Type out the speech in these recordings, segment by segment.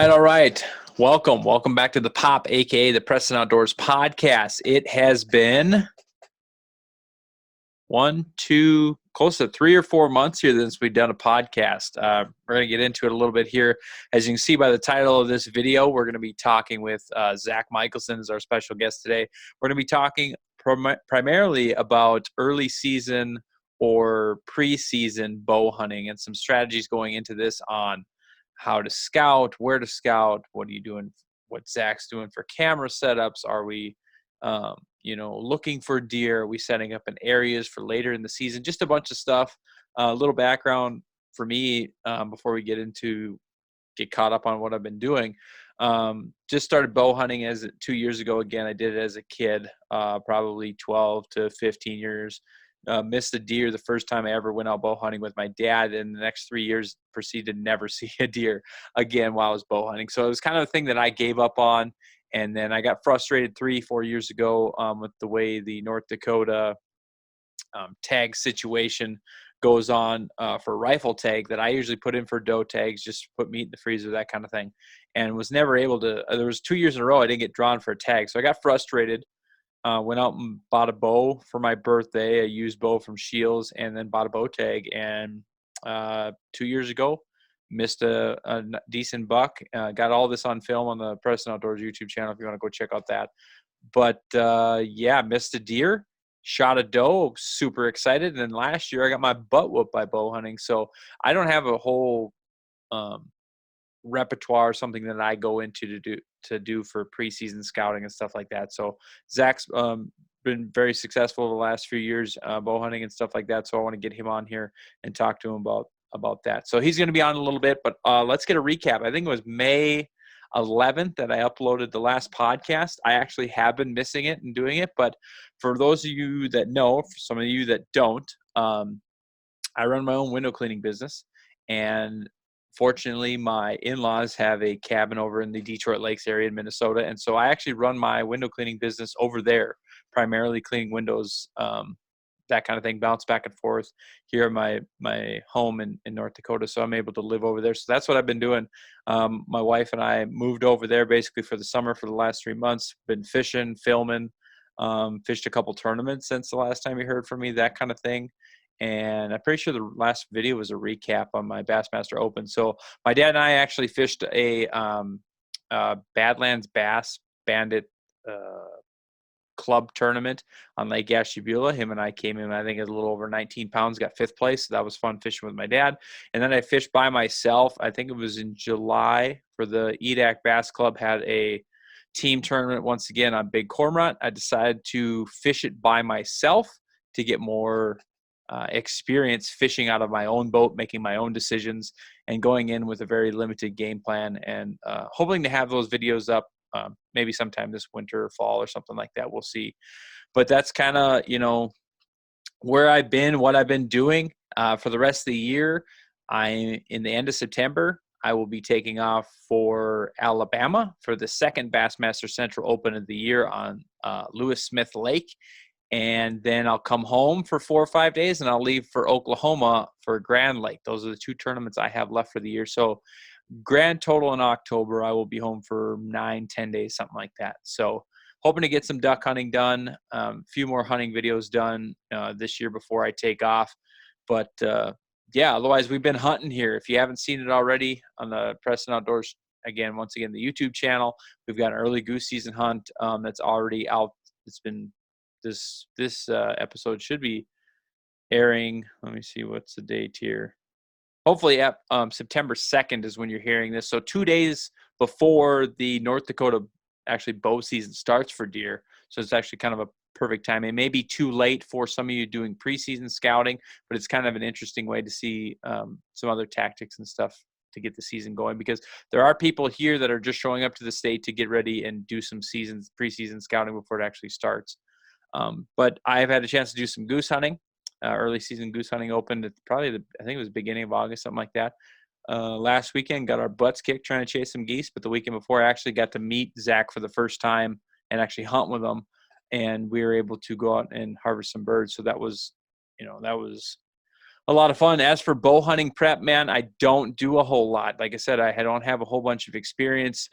All right. Welcome back to the Pop, aka the Preston Outdoors podcast. It has been close to 3 or 4 months here since we've done a podcast. We're going to get into it a little bit here. As you can see by the title of this video, we're going to be talking with Zach Michaelson as our special guest today. We're going to be talking primarily about early season or preseason bow hunting and some strategies going into this on how to scout, where to scout, what are you doing, what Zach's doing for camera setups. Are we looking for deer? Are we setting up in areas for later in the season? Just a bunch of stuff. A little background for me before we get caught up on what I've been doing. Just started bow hunting as 2 years ago. Again, I did it as a kid, probably 12 to 15 years. Missed a deer the first time I ever went out bow hunting with my dad, and the next 3 years proceeded to never see a deer again while I was bow hunting. So it was kind of a thing that I gave up on. And then I got frustrated 3-4 years ago with the way the North Dakota tag situation goes on for rifle tag that I usually put in for doe tags, just put meat in the freezer, that kind of thing, and was never able to. There was 2 years in a row I didn't get drawn for a tag, so I got frustrated. Went out and bought a bow for my birthday, a used bow from Shields, and then bought a bow tag. And 2 years ago, missed a decent buck. Got all this on film on the Preston Outdoors YouTube channel if you want to go check out that. But missed a deer, shot a doe, super excited. And then last year I got my butt whooped by bow hunting. So I don't have a whole repertoire or something that I go into to do for preseason scouting and stuff like that. So Zach's been very successful the last few years bow hunting and stuff like that. So I want to get him on here and talk to him about that. So he's going to be on a little bit, but let's get a recap. I think it was May 11th that I uploaded the last podcast. I actually have been missing it and doing it, but for those of you that know, for some of you that don't, I run my own window cleaning business, and fortunately, my in-laws have a cabin over in the Detroit Lakes area in Minnesota, and so I actually run my window cleaning business over there, primarily cleaning windows, that kind of thing, bounce back and forth here at my home in North Dakota, so I'm able to live over there. So that's what I've been doing. My wife and I moved over there basically for the summer for the last 3 months, been fishing, filming, fished a couple tournaments since the last time you heard from me, that kind of thing. And I'm pretty sure the last video was a recap on my Bassmaster Open. So my dad and I actually fished a Badlands Bass Bandit club tournament on Lake Ashtabula. Him and I came in, I think, a little over 19 pounds, got 5th place. So that was fun fishing with my dad. And then I fished by myself. I think it was in July for the EDAC Bass Club, had a team tournament once again on Big Cormorant. I decided to fish it by myself to get more experience fishing out of my own boat, making my own decisions, and going in with a very limited game plan, and hoping to have those videos up maybe sometime this winter or fall or something like that. We'll see. But that's kind of, where I've been, what I've been doing for the rest of the year. In the end of September, I will be taking off for Alabama for the second Bassmaster Central Open of the year on Lewis Smith Lake. And then I'll come home for 4 or 5 days, and I'll leave for Oklahoma for Grand Lake. Those are the 2 tournaments I have left for the year. So grand total in October, I will be home for 9-10 days, something like that. So hoping to get some duck hunting done, a few more hunting videos done this year before I take off. But otherwise we've been hunting here. If you haven't seen it already on the Preston Outdoors, once again, the YouTube channel, we've got an early goose season hunt that's already out. It's been this episode should be airing. Let me see, what's the date here? Hopefully September 2nd is when you're hearing this. So 2 days before the North Dakota actually bow season starts for deer. So it's actually kind of a perfect time. It may be too late for some of you doing preseason scouting, but it's kind of an interesting way to see some other tactics and stuff to get the season going, because there are people here that are just showing up to the state to get ready and do some preseason scouting before it actually starts. But I've had a chance to do some goose hunting. Early season goose hunting opened at I think it was beginning of August, something like that. Last weekend, got our butts kicked trying to chase some geese, but the weekend before I actually got to meet Zach for the first time and actually hunt with him, and we were able to go out and harvest some birds. So that was a lot of fun. As for bow hunting prep, man, I don't do a whole lot. Like I said, I don't have a whole bunch of experience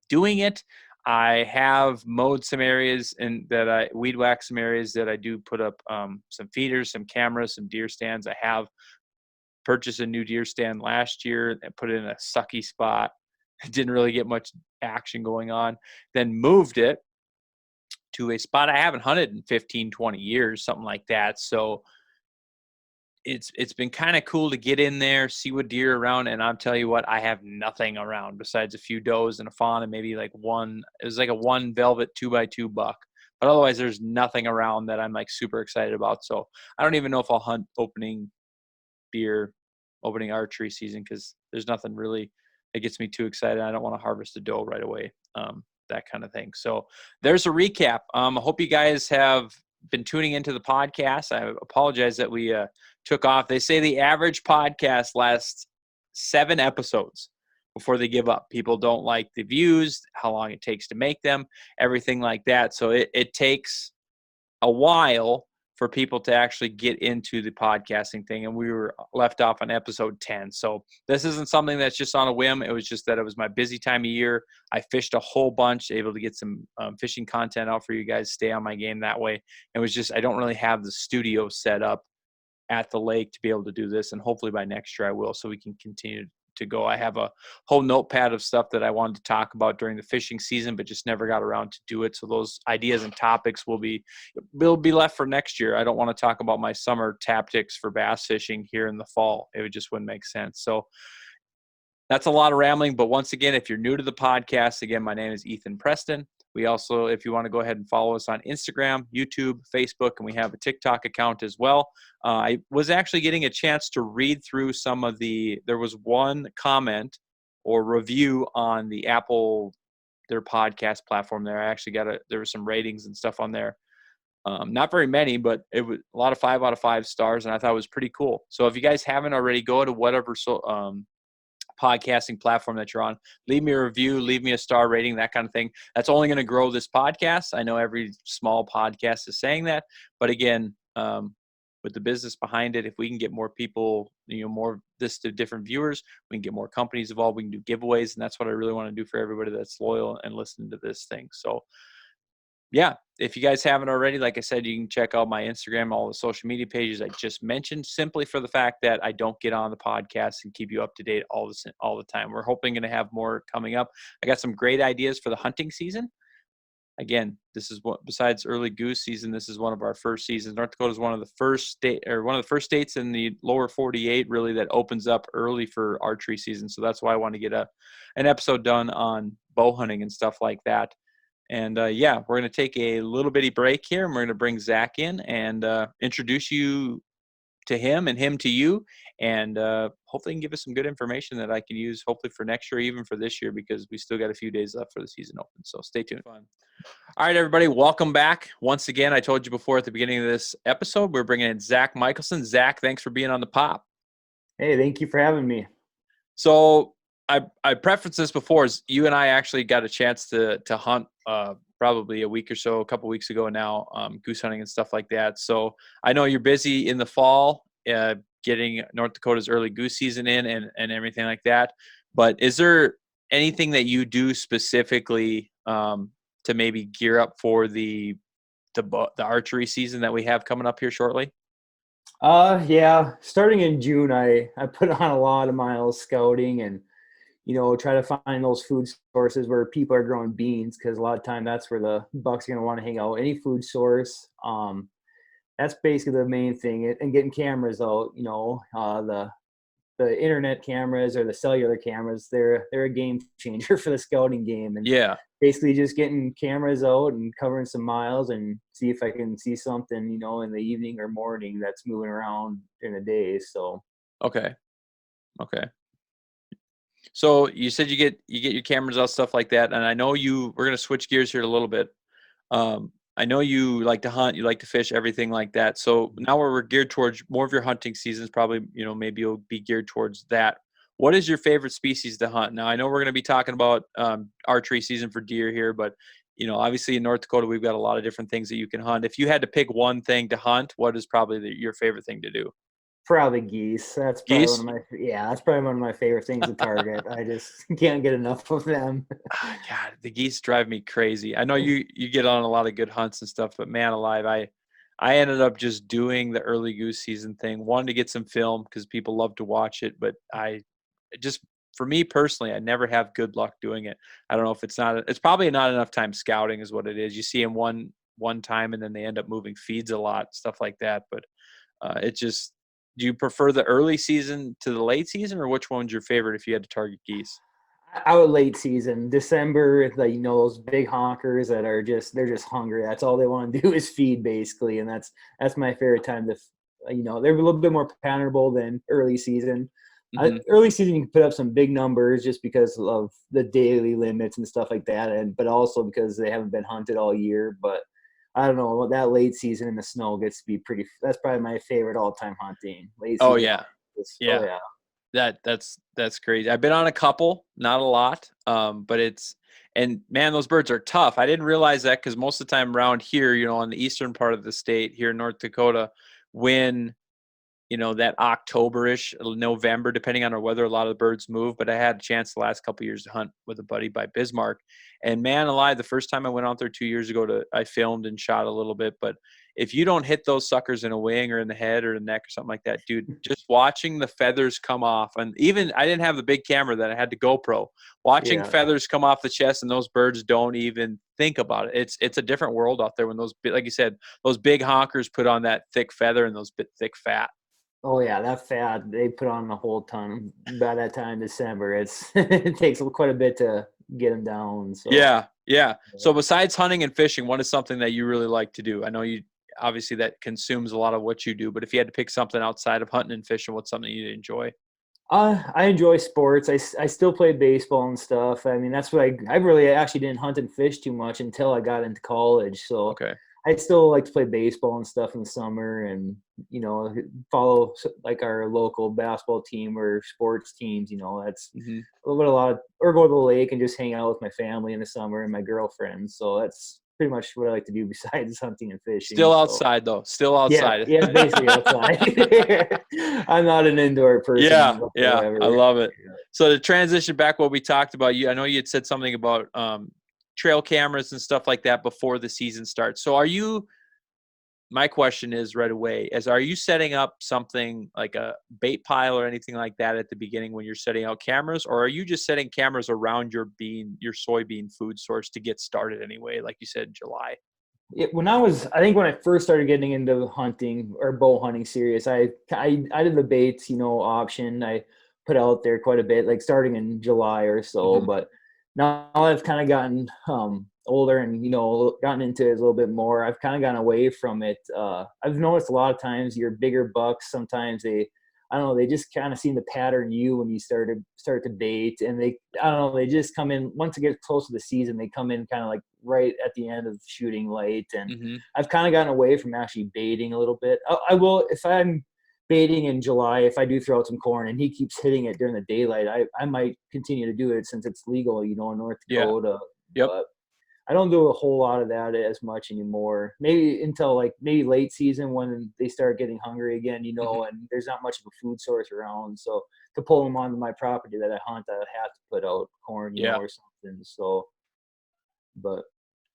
doing it. I have mowed some areas and that I weed whack some areas that I do put up some feeders, some cameras, some deer stands. I have purchased a new deer stand last year and put it in a sucky spot. Didn't really get much action going on. Then moved it to a spot I haven't hunted in 15, 20 years, something like that. So it's been kind of cool to get in there, see what deer are around, and I'll tell you what, I have nothing around besides a few does and a fawn and maybe like one. It was like a one velvet 2x2 buck, but otherwise there's nothing around that I'm like super excited about. So I don't even know if I'll hunt opening archery season because there's nothing really that gets me too excited. I don't want to harvest a doe right away, that kind of thing. So there's a recap. I hope you guys have been tuning into the podcast. I apologize that we took off. They say the average podcast lasts 7 episodes before they give up. People don't like the views, how long it takes to make them, everything like that. So it takes a while for people to actually get into the podcasting thing. And we were left off on episode 10. So this isn't something that's just on a whim. It was just that it was my busy time of year. I fished a whole bunch, able to get some fishing content out for you guys, stay on my game that way. It was just, I don't really have the studio set up at the lake to be able to do this. And hopefully by next year I will, so we can continue to go. I have a whole notepad of stuff that I wanted to talk about during the fishing season, but just never got around to do it. So those ideas and topics will be left for next year. I don't want to talk about my summer tactics for bass fishing here in the fall. It just wouldn't make sense. So that's a lot of rambling. But once again, if you're new to the podcast, again, my name is Ethan Preston. We also, if you want to go ahead and follow us on Instagram, YouTube, Facebook, and we have a TikTok account as well. I was actually getting a chance to read through there was one comment or review on the Apple, their podcast platform there. I actually there were some ratings and stuff on there. Not very many, but it was a lot of 5 out of 5 stars, and I thought it was pretty cool. So if you guys haven't already, go to whatever podcasting platform that you're on, leave me a review, leave me a star rating, that kind of thing. That's only going to grow this podcast. I know every small podcast is saying that, but again, with the business behind it, if we can get more people, more this to different viewers, we can get more companies involved, we can do giveaways, and that's what I really want to do for everybody that's loyal and listening to this thing. So yeah, if you guys haven't already, like I said, you can check out my Instagram, all the social media pages I just mentioned, simply for the fact that I don't get on the podcast and keep you up to date all the time. We're hoping to have more coming up. I got some great ideas for the hunting season. Again, this is what, besides early goose season, this is one of our first seasons. North Dakota is one of the first states in the lower 48 really that opens up early for archery season. So that's why I want to get an episode done on bow hunting and stuff like that. And we're going to take a little bitty break here, and we're going to bring Zach in and introduce you to him and him to you, and hopefully he can give us some good information that I can use hopefully for next year, even for this year, because we still got a few days left for the season open. So stay tuned. Fun. All right, everybody, welcome back. Once again, I told you before at the beginning of this episode, we're bringing in Zach Michaelson. Zach, thanks for being on the pop. Hey, thank you for having me. So I prefaced this before, is you and I actually got a chance to hunt probably a couple weeks ago now, goose hunting and stuff like that. So I know you're busy in the fall, getting North Dakota's early goose season in and everything like that. But is there anything that you do specifically to maybe gear up for the archery season that we have coming up here shortly? Yeah, starting in June, I put on a lot of miles scouting and, try to find those food sources where people are growing beans, because a lot of time that's where the bucks are going to want to hang out. Any food source, that's basically the main thing. And getting cameras out, the internet cameras or the cellular cameras, they're a game changer for the scouting game. And yeah, basically just getting cameras out and covering some miles and see if I can see something, in the evening or morning that's moving around during the day. So okay. So you said you get your cameras out, stuff like that, and I know we're going to switch gears here a little bit. I know you like to hunt, you like to fish, everything like that. So now we're geared towards more of your hunting seasons, probably, maybe you'll be geared towards that. What is your favorite species to hunt? Now, I know we're going to be talking about archery season for deer here, but, obviously in North Dakota, we've got a lot of different things that you can hunt. If you had to pick one thing to hunt, what is probably your favorite thing to do? Probably geese. That's probably one Geese? of my yeah. That's probably one of my favorite things to target. I just can't get enough of them. Ah, God, the geese drive me crazy. I know you get on a lot of good hunts and stuff, but man alive, I ended up just doing the early goose season thing. Wanted to get some film because people love to watch it, but I just for me personally, I never have good luck doing it. I don't know if it's probably not enough time scouting is what it is. You see them one time and then they end up moving feeds a lot, stuff like that. But it just do you prefer the early season to the late season, or which one's your favorite if you had to target geese? I would late season, December, those big honkers that are they're just hungry. That's all they want to do is feed basically, and that's my favorite time to, they're a little bit more palatable than early season. Hmm. Early season, you can put up some big numbers just because of the daily limits and stuff like that, but also because they haven't been hunted all year. But I don't know, that late season in the snow gets to be pretty. That's probably my favorite all time hunting. Late Oh season yeah, hunting. Oh yeah. yeah. That's crazy. I've been on a couple, not a lot, but and man, those birds are tough. I didn't realize that because most of the time around here, on the eastern part of the state, here in North Dakota, when that October-ish, November, depending on the weather, a lot of the birds move. But I had a chance the last couple of years to hunt with a buddy by Bismarck. And man alive, the first time I went out there 2 years ago I filmed and shot a little bit. But if you don't hit those suckers in a wing or in the head or the neck or something like that, dude, just watching the feathers come off. And even I didn't have the big camera that I had the GoPro. Watching Yeah. feathers come off the chest and those birds don't even think about it. It's a different world out there when like you said, those big honkers put on that thick feather and those thick fat. Oh yeah, that fat they put on a whole ton by that time December. It takes quite a bit to get them down. So Yeah, yeah. So besides hunting and fishing, what is something that you really like to do? I know you obviously that consumes a lot of what you do, but if you had to pick something outside of hunting and fishing, what's something you enjoy? I enjoy sports. I still play baseball and stuff. I mean, that's what I really actually didn't hunt and fish too much until I got into college. So Okay. I still like to play baseball and stuff in the summer, and follow like our local basketball team or sports teams. That's Hmm. a lot of, or go to the lake and just hang out with my family in the summer and my girlfriend. So that's pretty much what I like to do besides hunting and fishing. Still So outside though. Still yeah, outside. yeah, basically outside. I'm not an indoor person Yeah, yeah. I whatsoever. love it. So to transition back what we talked about, I know you had said something about trail cameras and stuff like that before the season starts. So my question is right away are you setting up something like a bait pile or anything like that at the beginning when you're setting out cameras, or are you just setting cameras around your soybean food source to get started anyway, like you said, July? I think when I first started getting into hunting or bow hunting serious, I did the baits, option. I put out there quite a bit, like starting in July or so. Hmm. But now I've kind of gotten older and gotten into it a little bit more. I've kind of gotten away from it. I've noticed a lot of times your bigger bucks sometimes I don't know, they just kind of seem to pattern you when you start to bait, and I don't know, they just come in once it gets close to the season. They come in kind of like right at the end of shooting light, and Hmm. I've kind of gotten away from actually baiting a little bit. I will if I'm baiting in July. If I do throw out some corn and he keeps hitting it during the daylight, I might continue to do it since it's legal, in North Yeah. Dakota. Yep. But I don't do a whole lot of that as much anymore. Maybe until like maybe late season when they start getting hungry again, Hmm. and there's not much of a food source around. So to pull them onto my property that I hunt, I have to put out corn, Yeah. or something. So, but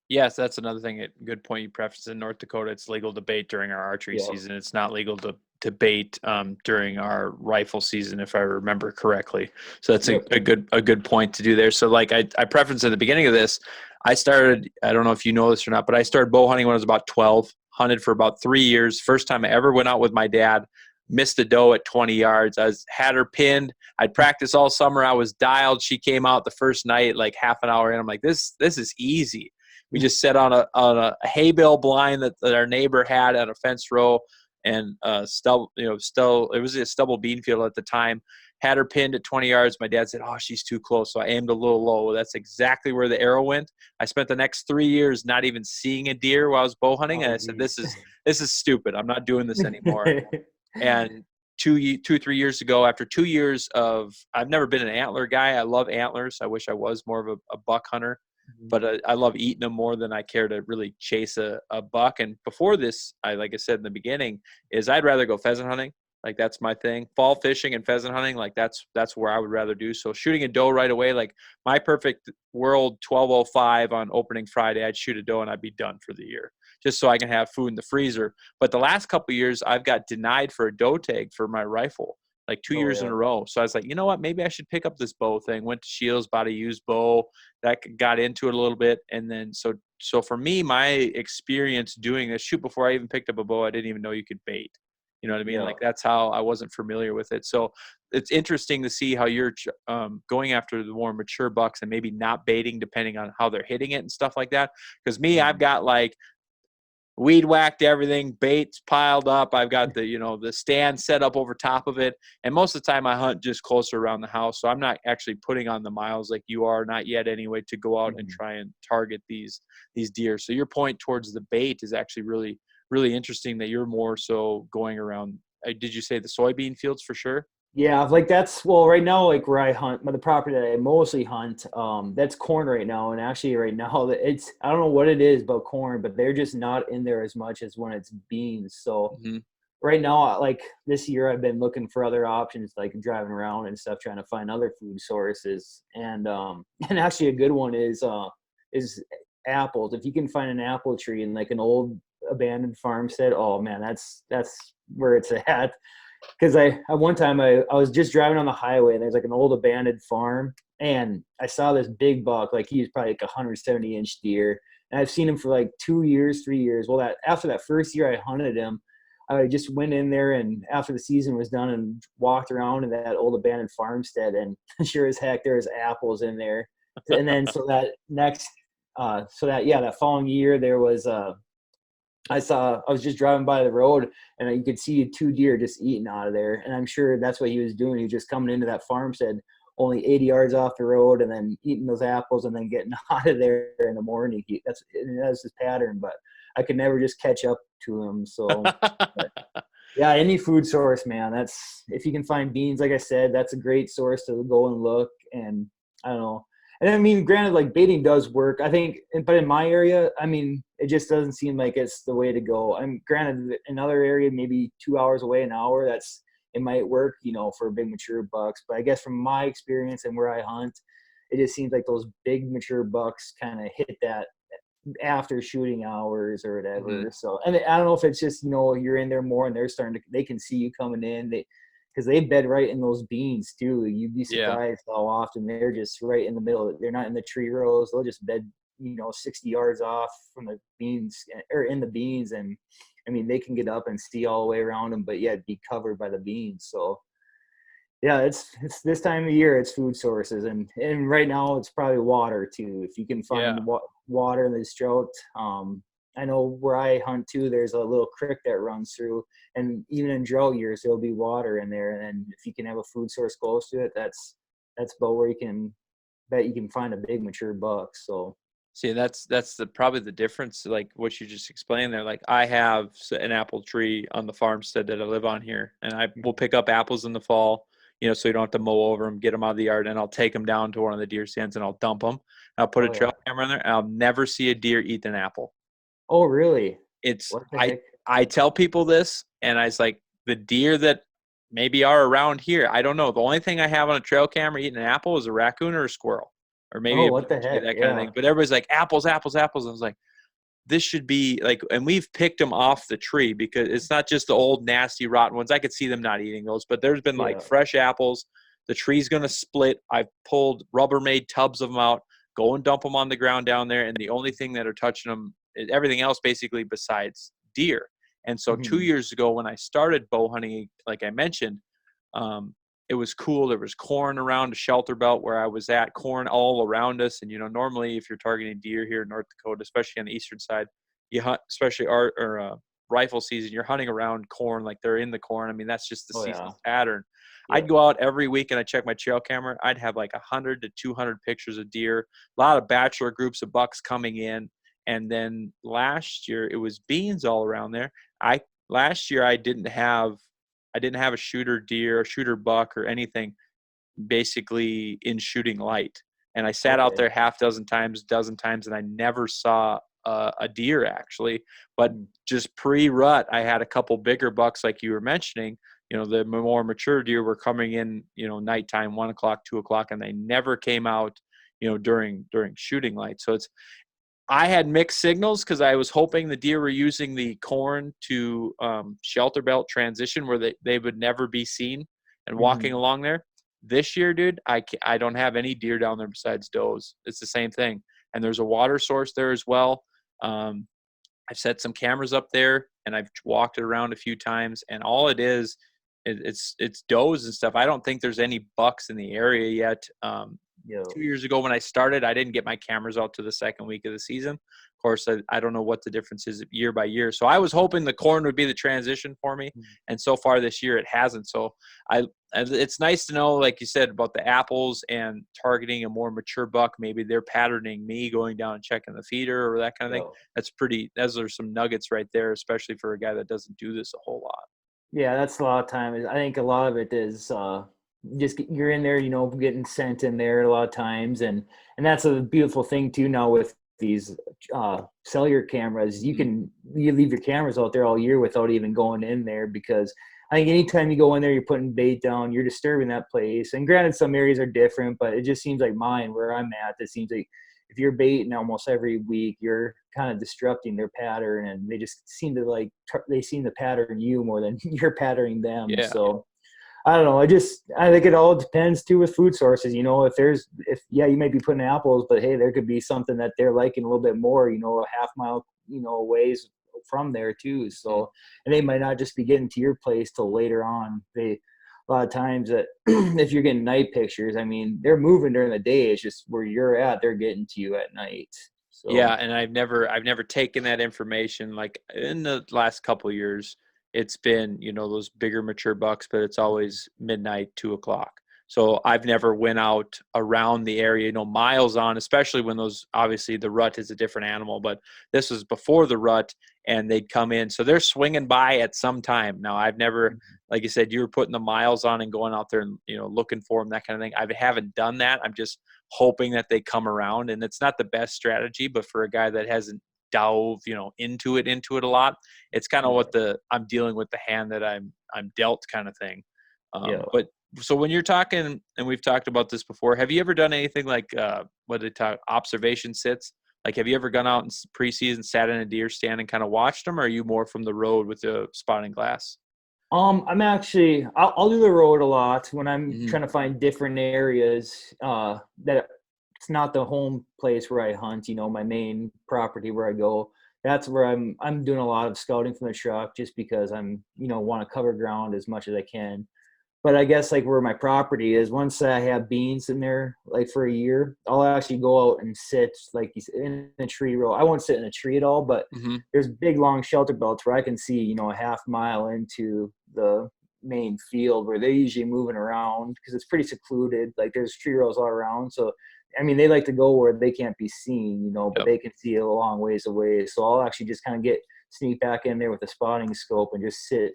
Yes, that's another thing. Good point you prefaced. In North Dakota, it's legal to bait during our archery yeah, season. It's not legal to bait during our rifle season, if I remember correctly. So that's yep. a good point to do there. So like I prefaced at the beginning of this, I started. I don't know if you know this or not, but I started bow hunting when I was about 12. Hunted for about 3 years. First time I ever went out with my dad. Missed a doe at 20 yards. Had her pinned. I'd practiced all summer. I was dialed. She came out the first night, like half an hour in. I'm like, this is easy. We just set on a hay bale blind that our neighbor had on a fence row, and it was a stubble bean field at the time. Had her pinned at 20 yards. My dad said, "Oh, she's too close," so I aimed a little low. That's exactly where the arrow went. I spent the next 3 years not even seeing a deer while I was bow hunting, and Oh, I said, geez. this is stupid. I'm not doing this anymore." And 3 years ago, after 2 years of, I've never been an antler guy. I love antlers. I wish I was more of a buck hunter, but I love eating them more than I care to really chase a buck. And before this, like I said in the beginning, is I'd rather go pheasant hunting. Like that's my thing. Fall fishing and pheasant hunting, like that's where I would rather do. So shooting a doe right away, like my perfect world 12:05 on opening Friday, I'd shoot a doe and I'd be done for the year, just so I can have food in the freezer. But the last couple of years, I've got denied for a doe tag for my rifle, like 2 years in yeah. a row. So I was like, you know what? Maybe I should pick up this bow thing. Went to Shields, bought a used bow, that got into it a little bit, and then so for me, my experience doing this, shoot, before I even picked up a bow, I didn't even know you could bait. You know what I mean? Yeah. Like that's how I wasn't familiar with it. So it's interesting to see how you're going after the more mature bucks and maybe not baiting depending on how they're hitting it and stuff like that. Because me, I've Mhm. got like weed whacked everything, baits piled up. I've got the stand set up over top of it. And most of the time I hunt just closer around the house. So I'm not actually putting on the miles like you are, not yet anyway, to go out and Mhm. try and target these deer. So your point towards the bait is actually really, really interesting that you're more so going around. Did you say the soybean fields for sure? Yeah, like that's well, right now, like where I hunt, but the property that I mostly hunt, that's corn right now. And actually, right now, it's I don't know what it is about corn, but they're just not in there as much as when it's beans. So Mm-hmm. right now, like this year, I've been looking for other options, like driving around and stuff, trying to find other food sources. And and actually, a good one is apples. If you can find an apple tree in like an old abandoned farmstead, oh man, that's where it's at. Because I one time I was just driving on the highway and there's like an old abandoned farm and I saw this big buck, like he was probably like a 170-inch deer, and I've seen him for like 2 years, 3 years. Well, that after that first year I hunted him, I just went in there and after the season was done and walked around in that old abandoned farmstead, and sure as heck there was apples in there. And then so that next so that yeah, that following year there was I was just driving by the road and you could see two deer just eating out of there. And I'm sure that's what he was doing. He was just coming into that farmstead only 80 yards off the road and then eating those apples and then getting out of there in the morning. That's his pattern, but I could never just catch up to him. So, but yeah, any food source, man. That's if you can find beans, like I said, that's a great source to go and look. And I don't know. And I mean, granted, like baiting does work. I think, but in my area, I mean, it just doesn't seem like it's the way to go. I'm granted another area, maybe 2 hours away, an hour. It might work, for big mature bucks. But I guess from my experience and where I hunt, it just seems like those big mature bucks kind of hit that after shooting hours or Mm-hmm. whatever. So, and I don't know if it's just, you're in there more and they can see you coming in. Because they bed right in those beans too. You'd be Yeah. surprised how often they're just right in the middle. They're not in the tree rows. They'll just bed, 60 yards off from the beans or in the beans. And I mean, they can get up and see all the way around them, but yet be covered by the beans. So, yeah, it's this time of year. It's food sources, and right now it's probably water too. If you can find Yeah. water in this drought, I know where I hunt too. There's a little creek that runs through, and even in drought years there'll be water in there. And if you can have a food source close to it, that's about where you can bet you can find a big mature buck. So See, that's probably the difference, like what you just explained there. Like I have an apple tree on the farmstead that I live on here, and I will pick up apples in the fall, so you don't have to mow over them, get them out of the yard, and I'll take them down to one of the deer stands and I'll dump them. I'll put a oh yeah. trail camera in there, and I'll never see a deer eat an apple. Oh really? It's What the I heck? I tell people this, and I was like, the deer that maybe are around here, I don't know. The only thing I have on a trail camera eating an apple is a raccoon or a squirrel, or maybe Oh, a what the blue jay, heck? that kind of thing. Yeah. But everybody's like apples, apples, apples. I was like, this should be like, and we've picked them off the tree because it's not just the old nasty rotten ones. I could see them not eating those, but there's been like Yeah. fresh apples. The tree's going to split. I've pulled Rubbermaid tubs of them out, go and dump them on the ground down there. And the only thing that are touching them is everything else basically besides deer. And so 2 years ago when I started bow hunting, like I mentioned, um, it was cool. There was corn around a shelter belt where I was at, corn all around us. And, normally if you're targeting deer here in North Dakota, especially on the eastern side, you hunt, especially rifle season, you're hunting around corn, like they're in the corn. I mean, that's just the Oh yeah. seasonal pattern. Yeah. I'd go out every week and I check my trail camera. I'd have like 100 to 200 pictures of deer, a lot of bachelor groups of bucks coming in. And then last year it was beans all around there. Last year I didn't have a shooter deer, a shooter buck, or anything basically in shooting light. And I sat out Okay. there half dozen times, and I never saw a deer actually. But just pre-rut, I had a couple bigger bucks like you were mentioning the more mature deer were coming in, nighttime, 1 o'clock, 2 o'clock, and they never came out, during shooting light. So I had mixed signals because I was hoping the deer were using the corn to shelter belt transition where they would never be seen and walking along there. This year, dude, I don't have any deer down there besides does. It's the same thing. And there's a water source there as well. I've set some cameras up there and I've walked it around a few times, and all it is, it's does and stuff. I don't think there's any bucks in the area yet. 2 years ago when I started, I didn't get my cameras out to the second week of the season. Of course, I don't know what the difference is year by year. So I was hoping the corn would be the transition for me. And so far this year, it hasn't. So it's nice to know, like you said, about the apples and targeting a more mature buck. Maybe they're patterning me going down and checking the feeder or that kind of thing. Those are some nuggets right there, especially for a guy that doesn't do this a whole lot. Yeah, that's a lot of time. I think a lot of it is you're in there, getting sent in there a lot of times, and that's a beautiful thing too. Now with these cellular cameras, you leave your cameras out there all year without even going in there, because I think anytime you go in there, you're putting bait down, you're disturbing that place. And granted, some areas are different, but it just seems like mine, where I'm at, it seems like if you're baiting almost every week, you're kind of disrupting their pattern, and they just seem to they seem to pattern you more than you're patterning them. Yeah. So I don't know. I think it all depends too with food sources. You might be putting apples, but hey, there could be something that they're liking a little bit more, a half mile, ways from there too. So, and they might not just be getting to your place till later on. A lot of times that if you're getting night pictures, I mean, they're moving during the day. It's just where you're at, they're getting to you at night. So. Yeah. And I've never taken that information. Like in the last couple of years, it's been, those bigger mature bucks, but it's always midnight, 2 o'clock. So I've never went out around the area, miles on, especially when obviously the rut is a different animal, but this was before the rut and they'd come in. So they're swinging by at some time. Now I've never, like you said, you were putting the miles on and going out there and, looking for them, that kind of thing. I haven't done that. I'm just hoping that they come around, and it's not the best strategy, but for a guy that hasn't dove, into it a lot, it's kind of what I'm dealing with, the hand that I'm dealt kind of thing. But so when you're talking, and we've talked about this before, have you ever done anything like what they talk observation sits? Like, have you ever gone out in preseason, sat in a deer stand and kind of watched them, or are you more from the road with the spotting glass? I'm actually, I'll do the road a lot when I'm trying to find different areas that it's not the home place where I hunt, my main property where I go. That's where I'm doing a lot of scouting from the truck, just because I'm, want to cover ground as much as I can. But I guess like where my property is, once I have beans in there, like for a year, I'll actually go out and sit, like you said, in a tree row. I won't sit in a tree at all, but there's big, long shelter belts where I can see, a half mile into the main field, where they're usually moving around because it's pretty secluded. Like there's tree rows all around. So, I mean, they like to go where they can't be seen, but they can see a long ways away. So I'll actually just kind of sneak back in there with a spotting scope and just sit,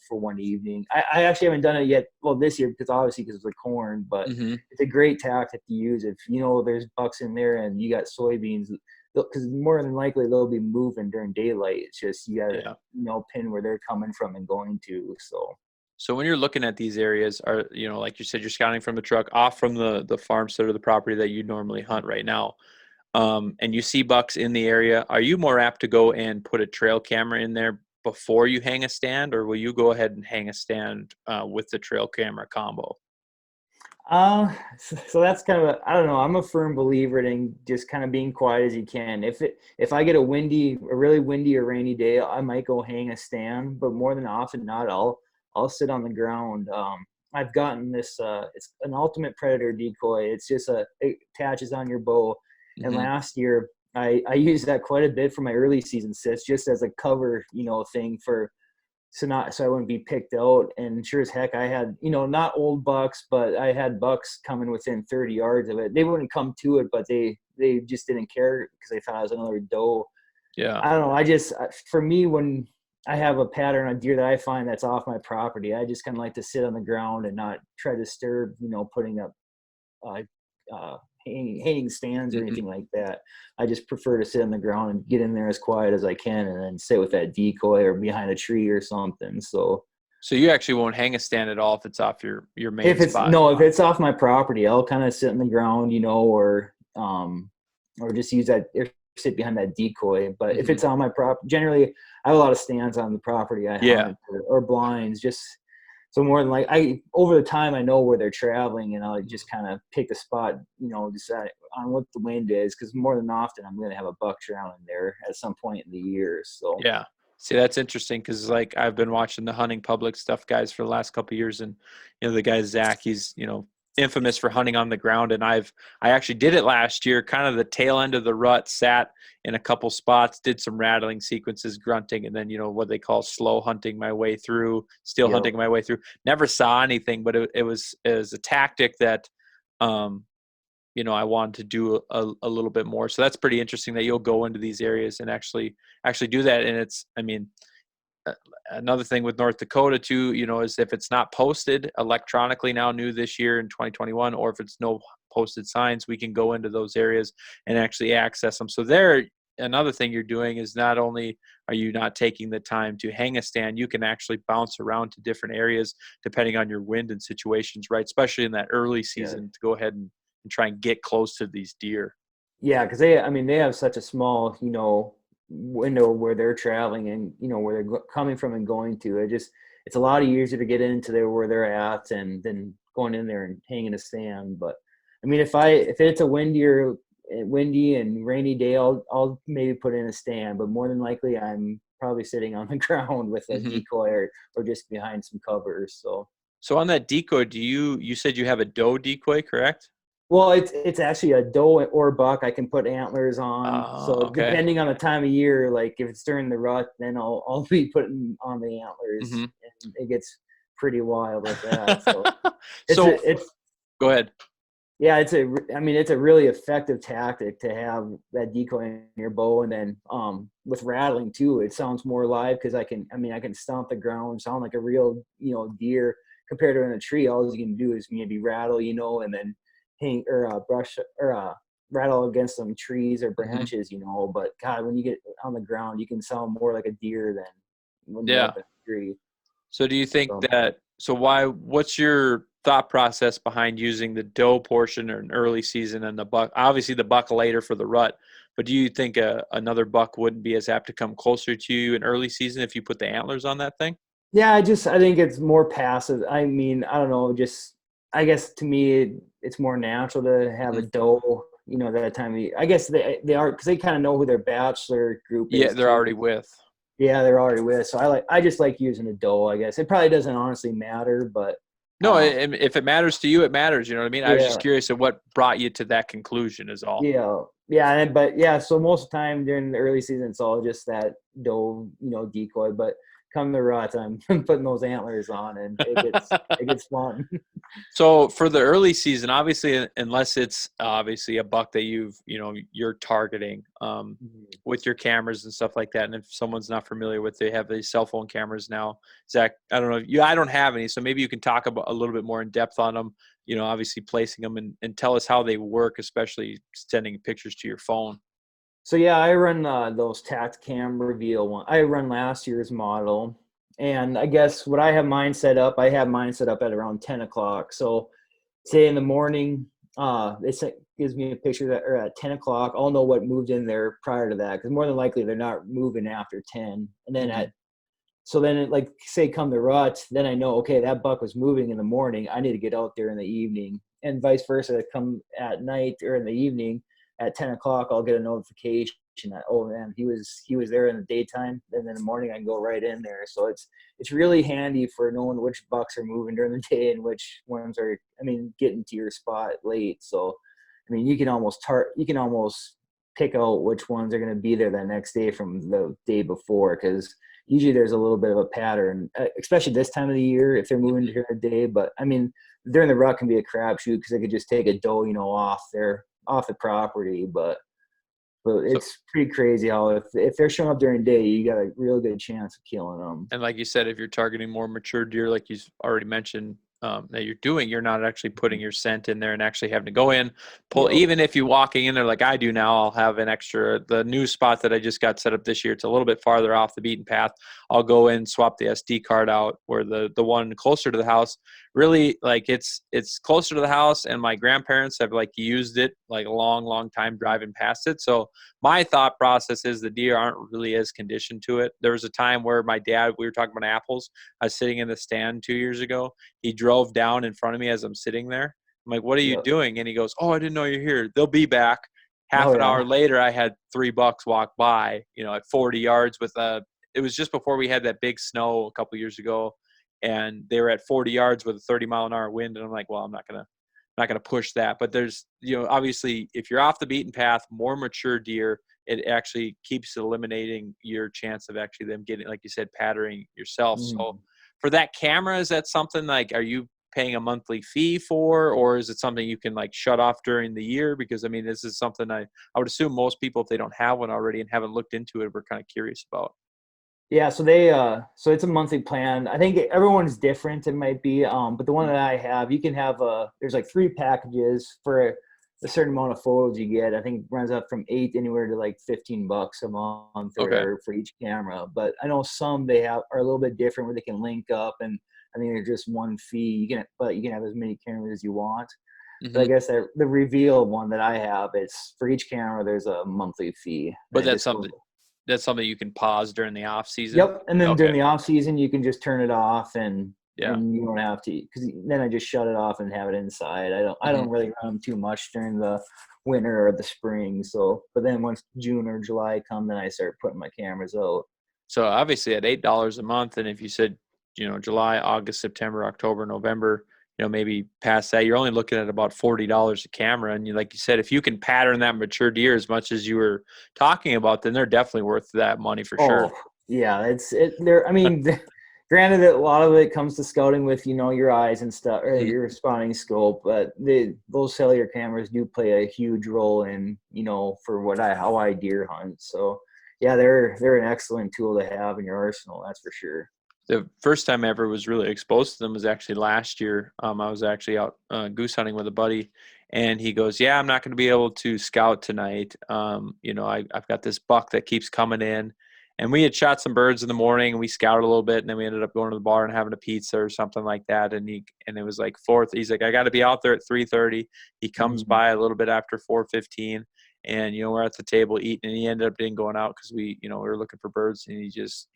for one evening. I actually haven't done it yet. Well, this year, because it's the corn, but it's a great tactic to use if, there's bucks in there and you got soybeans, because more than likely they'll be moving during daylight. It's just, you got to, pin where they're coming from and going to. So when you're looking at these areas, are, like you said, you're scouting from the truck off from the farmstead or the property that you normally hunt right now, and you see bucks in the area, are you more apt to go and put a trail camera in there before you hang a stand, or will you go ahead and hang a stand with the trail camera combo? So that's kind of I don't know. I'm a firm believer in just kind of being quiet as you can. If I get a really windy or rainy day, I might go hang a stand, but more than often not, I'll sit on the ground. I've gotten this, it's an ultimate predator decoy. It's just it attaches on your bow. And last year I used that quite a bit for my early season sits, just as a cover, thing so I wouldn't be picked out. And sure as heck, I had, not old bucks, but I had bucks coming within 30 yards of it. They wouldn't come to it, but they just didn't care because they thought it was another doe. Yeah. I don't know. For me, when I have a pattern on deer that I find that's off my property, I just kind of like to sit on the ground and not try to disturb, putting up hanging stands or anything like that. I just prefer to sit on the ground and get in there as quiet as I can, and then sit with that decoy or behind a tree or something. So So you actually won't hang a stand at all if it's off your main If it's spot. no, if it's off my property, I'll kind of sit in the ground, or just use that or sit behind that decoy. But if Hmm. it's on my prop, generally I have a lot of stands on the property I Yeah. hunt or blinds, just so more than like I over the time I know where they're traveling and I'll just kind of pick a spot, decide on what the wind is because more than often I'm going to have a buck traveling there at some point in the year. So Yeah. See, that's interesting because like I've been watching the hunting public stuff guys for the last couple of years, and the guy Zach, he's infamous for hunting on the ground, and I actually did it last year, kind of the tail end of the rut, sat in a couple spots, did some rattling sequences, grunting, and then what they call slow hunting my way through, still yeah, hunting my way through. Never saw anything, but it was a tactic that um, I wanted to do a little bit more. So that's pretty interesting that you'll go into these areas and actually do that. And it's, I mean, uh, another thing with North Dakota too, is if it's not posted electronically now new this year in 2021, or if it's no posted signs, we can go into those areas and actually access them. So there, another thing you're doing is not only are you not taking the time to hang a stand, you can actually bounce around to different areas depending on your wind and situations, right? Especially in that early yeah. season to go ahead and try and get close to these deer. Yeah, because I mean, they have such a small, window where they're traveling and where they're coming from and going to. It's a lot easier to get into there where they're at and then going in there and hanging a stand. But I mean, if it's a windy and rainy day, I'll maybe put in a stand. But more than likely, I'm probably sitting on the ground with a Hmm. decoy or just behind some covers. So. So on that decoy, you said you have a doe decoy, correct? Well, it's actually a doe or buck. I can put antlers on. So Okay. depending on the time of year, like if it's during the rut, then I'll be putting on the antlers, Hmm. and it gets pretty wild with that. So it's So a, it's go ahead. yeah, I mean it's a really effective tactic to have that decoy in your bow, and then with rattling too, it sounds more alive because I can stomp the ground, sound like a real deer compared to in a tree. All you can do is maybe rattle, and then hang or brush or rattle against some trees or Hmm. branches, But God, when you get on the ground, you can sound more like a deer than when you're Yeah. up in a tree. So do you think So. that, so what's your thought process behind using the doe portion or an early season and the buck, obviously the buck later for the rut, but do you think another buck wouldn't be as apt to come closer to you in early season if you put the antlers on that thing? Yeah, I think it's more passive. I mean, I don't know, just I guess to me it's more natural to have a Hmm. doe, that time of year. I guess they are because they kind of know who their bachelor group Yeah, is they're too. already with. Yeah, they're already with. So I just like using a doe. I guess it probably doesn't honestly matter, but No, um, if it matters to you, it matters. You know what I mean? I was just yeah, curious of what brought you to that conclusion is all. but yeah. So most of the time during the early season, it's all just that doe, decoy. But come the rut, I'm putting those antlers on, and it gets fun. So for the early season, obviously, unless it's obviously a buck that you're targeting with your cameras and stuff like that. And if someone's not familiar with, they have these cell phone cameras now. Zach, I don't know, I don't have any, so maybe you can talk about a little bit more in depth on them. Obviously placing them and tell us how they work, especially sending pictures to your phone. So yeah, I run those Tactacam Reveal one. I run last year's model, and I guess what I have mine set up at around 10 o'clock. So say in the morning, gives me a picture that or at 10 o'clock. I'll know what moved in there prior to that because more than likely they're not moving after 10. And then Hmm. like say come the rut, then I know okay that buck was moving in the morning. I need to get out there in the evening, and vice versa. Come at night or in the evening at 10 o'clock, I'll get a notification that oh man he was there in the daytime, and then in the morning I can go right in there. So it's really handy for knowing which bucks are moving during the day and which ones are getting to your spot late. So I mean you can almost pick out which ones are going to be there the next day from the day before because usually there's a little bit of a pattern, especially this time of the year if they're moving during the day. But I mean, during the rut can be a crapshoot because they could just take a doe, off the property. But So, it's pretty crazy how if they're showing up during the day, you got a real good chance of killing them. and like you said, if you're targeting more mature deer, like you already mentioned, that you're doing. You're not actually putting your scent in there and actually having to go in, pull. Yep. Even if you're walking in there like I do now, I'll have an extra. The new spot that I just got set up this year, it's a little bit farther off the beaten path. I'll go in, swap the SD card out, where the one closer to the house, really like it's closer to the house, and my grandparents have like used it like a long time driving past it. So my thought process is the deer aren't really as conditioned to it. There was a time where my dad, we were talking about apples. I was sitting in the stand 2 years ago. He drove down in front of me as I'm sitting there. I'm like, "What are you Yep. doing?" And he goes, "Oh, I didn't know you're here. They'll be back." Half Oh an hour yeah. later, I had 3 bucks walk by, at 40 yards with a. It was just before we had that big snow a couple years ago, and they were at 40 yards with a 30-mile-an-hour wind. And I'm like, "Well, I'm not gonna push that." But there's, obviously, if you're off the beaten path, more mature deer, it actually keeps eliminating your chance of actually them getting, like you said, patterning yourself. So Mhm. for that camera, is that something like, are you paying a monthly fee for, or is it something you can like shut off during the year? Because I mean, this is something I would assume most people, if they don't have one already and haven't looked into it, we're kind of curious about. Yeah, so so it's a monthly plan. I think everyone's different, it might be, but the one Mhm. that I have, you can have there's like 3 packages for a certain amount of photos you get. I think it runs up from 8 anywhere to like 15 bucks a month Okay. or for each camera. But I know some they have are a little bit different where they can link up, and I think they're just one fee. But you can have as many cameras as you want. But I Hmm. guess that the reveal one that I have, it's for each camera there's a monthly fee, and But it that's just goes. something you can pause during the off season. Yep, and then during Okay. the off season, you can just turn it off, Yeah. and you don't have to, because then I just shut it off and have it inside. I Hmm. don't really run them too much during the winter or the spring. So, but then once June or July come, then I start putting my cameras out. So obviously at $8 a month, and if you said, July, August, September, October, November, maybe past that, you're only looking at about $40 a camera. And like you said, if you can pattern that mature deer as much as you were talking about, then they're definitely worth that money for sure. Oh, yeah, it's it there. I mean, granted that a lot of it comes to scouting with, your eyes and stuff, or Mhm. your spotting scope, but those cellular cameras do play a huge role in, for how I deer hunt. So yeah, they're an excellent tool to have in your arsenal. That's for sure. The first time I ever was really exposed to them was actually last year. I was actually out goose hunting with a buddy, and he goes, "Yeah, I'm not going to be able to scout tonight. I've got this buck that keeps coming in." And we had shot some birds in the morning, and we scouted a little bit, and then we ended up going to the bar and having a pizza or something like that. And it was like fourth. He's like, "I got to be out there at 3:30." He comes Mhm. by a little bit after 4:15, and we're at the table eating, and he ended up didn't going out because we were looking for birds, and he just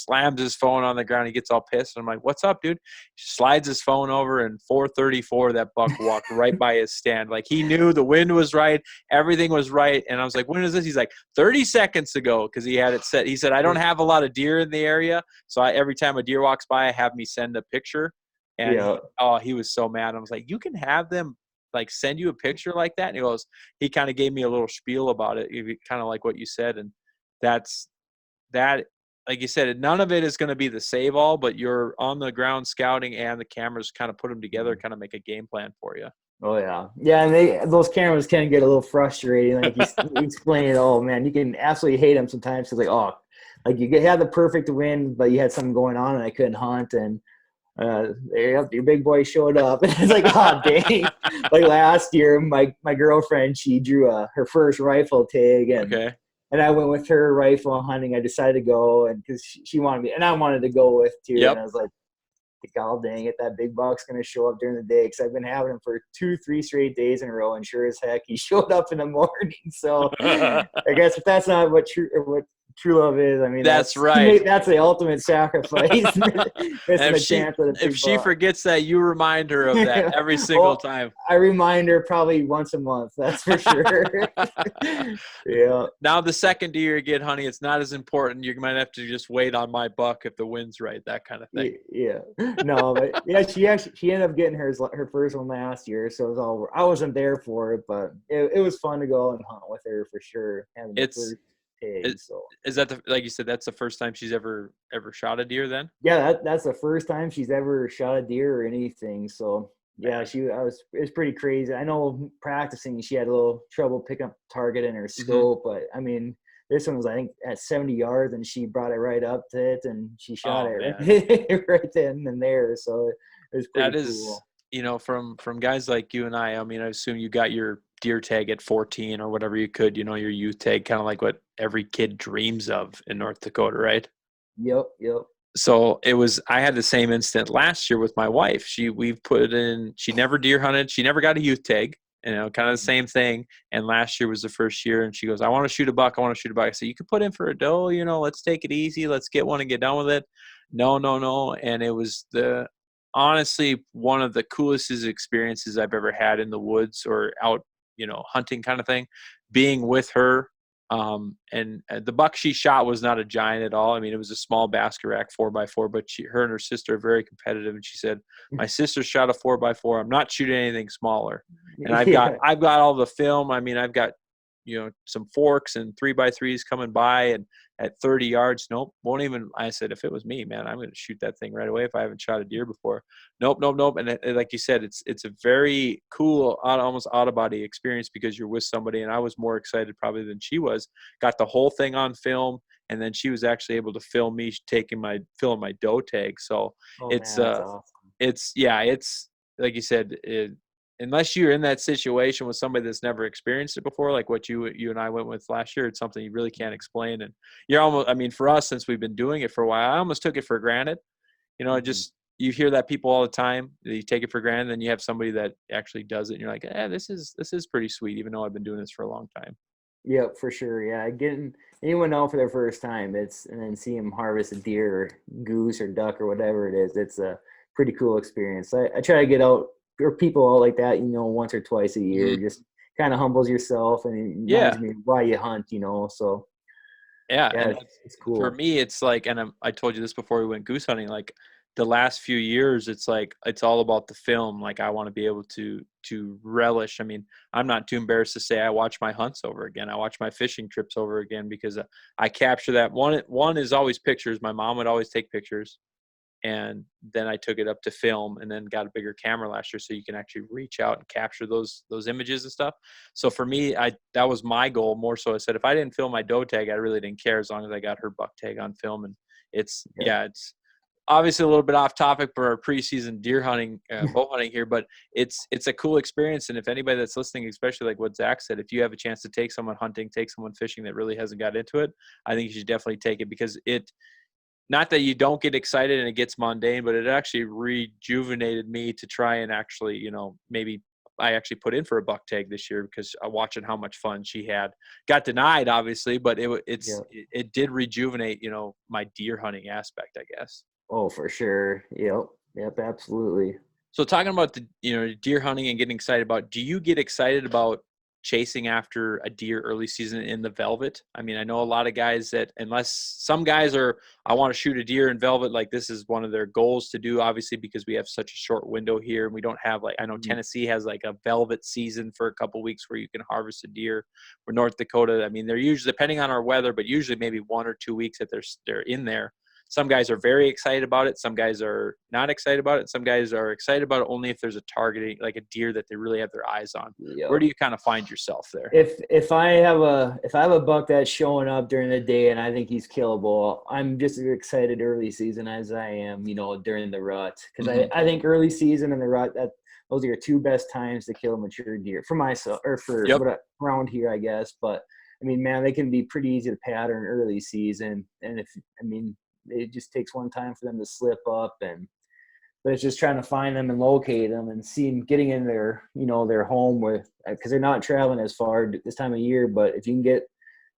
slams his phone on the ground. He gets all pissed, and I'm like, "What's up, dude?" He slides his phone over, and 4:34, that buck walked right by his stand. Like, he knew the wind was right, everything was right. And I was like, "When is this?" He's like, 30 seconds ago, because he had it set. He said, "I don't have a lot of deer in the area, so every time a deer walks by, I have me send a picture." And Yeah. he was so mad. I was like, "You can have them like send you a picture like that?" And he kind of gave me a little spiel about it, kind of like what you said. And that's that, like you said, none of it is going to be the save all, but you're on the ground scouting, and the cameras kind of put them together, kind of make a game plan for you. Oh yeah, yeah, and those cameras can get a little frustrating. Like you explain it, oh man, you can absolutely hate them sometimes. It's like, oh, like had the perfect win, but you had something going on and I couldn't hunt, and your big boy showed up, and it's like, oh dang. Like last year, my girlfriend, she drew her first rifle tag, Okay. and I went with her rifle hunting. I decided to go, and because she wanted me, and I wanted to go with too, and Yep. I was like, God dang it, that big buck's gonna show up during the day, because I've been having him for 3 straight days in a row, and sure as heck, he showed up in the morning. So I guess if that's not what true love is, I mean That's right. that's the ultimate sacrifice, And missing a chance at a if big she buck. forgets that, you remind her of that every single Well, time. I remind her probably once a month. That's for sure. Yeah. Now the second deer you get, honey, it's not as important. You might have to just wait on my buck if the wind's right, that kind of thing. Yeah, no, but yeah, she ended up getting her first one last year, so it was all. I wasn't there for it, but it was fun to go and hunt with her for sure, having the It's first pig. it, So is that like you said, that's the first time she's ever shot a deer then? yeah, that's the first time she's ever shot a deer or anything. So yeah, Man. it was pretty crazy. I know practicing she had a little trouble picking up target in her Hmm. scope, but I mean this one was, I think, at 70 yards, and she brought it right up to it, and she shot Oh it man. right, right then and there. So It was That pretty is, cool. from guys like you and I mean, I assume you got your deer tag at 14 or whatever you could, your youth tag, kind of like what every kid dreams of in North Dakota, right? Yep, yep. So I had the same incident last year with my wife. She never deer hunted. She never got a youth tag, kind of the same thing. And last year was the first year. And she goes, I want to shoot a buck. I want to shoot a buck. I said, you could put in for a doe, let's take it easy. Let's get one and get done with it. No, no, no. And it was honestly one of the coolest experiences I've ever had in the woods or out, hunting kind of thing, being with her. And the buck she shot was not a giant at all. I mean, it was a small basket rack 4x4, but her and her sister are very competitive. And she said, my sister shot a 4x4. I'm not shooting anything smaller. And I've got, Yeah, I've got all the film. I mean, I've got, some forks and 3x3s coming by and at 30 yards. Nope. Won't even, I said, if it was me, man, I'm going to shoot that thing right away if I haven't shot a deer before. Nope, nope, nope. And like you said, it's a very cool, almost out of body experience because you're with somebody. And I was more excited probably than she was. Got the whole thing on film, and then she was actually able to film me filling my doe tag. So oh it's man, that's awesome. it's like you said, unless you're in that situation with somebody that's never experienced it before, like what you and I went with last year, it's something you really can't explain. And you're almost, I mean, for us, since we've been doing it for a while, I almost took it for granted. Mhm. Just you hear that people all the time, you take it for granted, then you have somebody that actually does it, and you're like, this is pretty sweet, even though I've been doing this for a long time. Yep, for sure. Yeah, getting anyone out for their first time, and then see them harvest a deer or goose or duck or whatever it is. It's a pretty cool experience. I try to get out or people out like that, once or twice a year. Hmm. Just kind of humbles yourself and it Yeah, reminds me why you hunt. So yeah, yeah, and it's for cool. me, it's like, and I told you this before we went goose hunting. Like the last few years, it's like it's all about the film. Like I want to be able to relish. I mean, I'm not too embarrassed to say I watch my hunts over again. I watch my fishing trips over again because I capture that. One is always pictures. My mom would always take pictures, and then I took it up to film and then got a bigger camera last year so you can actually reach out and capture those images and stuff. So for me, that was my goal more so. I said if I didn't film my doe tag, I really didn't care as long as I got her buck tag on film. And Yeah. it's obviously a little bit off topic for our preseason deer hunting, bow hunting here, but it's a cool experience. And if anybody that's listening, especially like what Zach said, if you have a chance to take someone hunting, take someone fishing that really hasn't got into it, I think you should definitely take it because not that you don't get excited and it gets mundane, but it actually rejuvenated me to try and actually, maybe I actually put in for a buck tag this year because I watching how much fun she had. Got denied, obviously, but Yeah. it did rejuvenate, my deer hunting aspect, I guess. Oh, for sure. Yep. Yep. Absolutely. So talking about the deer hunting and getting excited about, do you get excited about chasing after a deer early season in the velvet? I mean, I know a lot of guys that unless some guys are I want to shoot a deer in velvet, like this is one of their goals to do, obviously because we have such a short window here and we don't have like I know Mhm. Tennessee has like a velvet season for a couple weeks where you can harvest a deer. Or North Dakota, I mean, they're usually depending on our weather, but usually maybe 1 or 2 weeks that they're in there. Some guys are very excited about it. Some guys are not excited about it. Some guys are excited about it only if there's a targeting, like a deer that they really have their eyes on. Where Yep. do you kind of find yourself there? If I have a buck that's showing up during the day and I think he's killable, I'm just as excited early season as I am, during the rut. Because I, Hmm. I think early season and the rut, that those are your two best times to kill a mature deer for myself or for Yep. around here, I guess. But I mean, man, they can be pretty easy to pattern early season, and if I mean, it just takes one time for them to slip up and but it's just trying to find them and locate them and see them getting in their home with because they're not traveling as far this time of year. But if you can get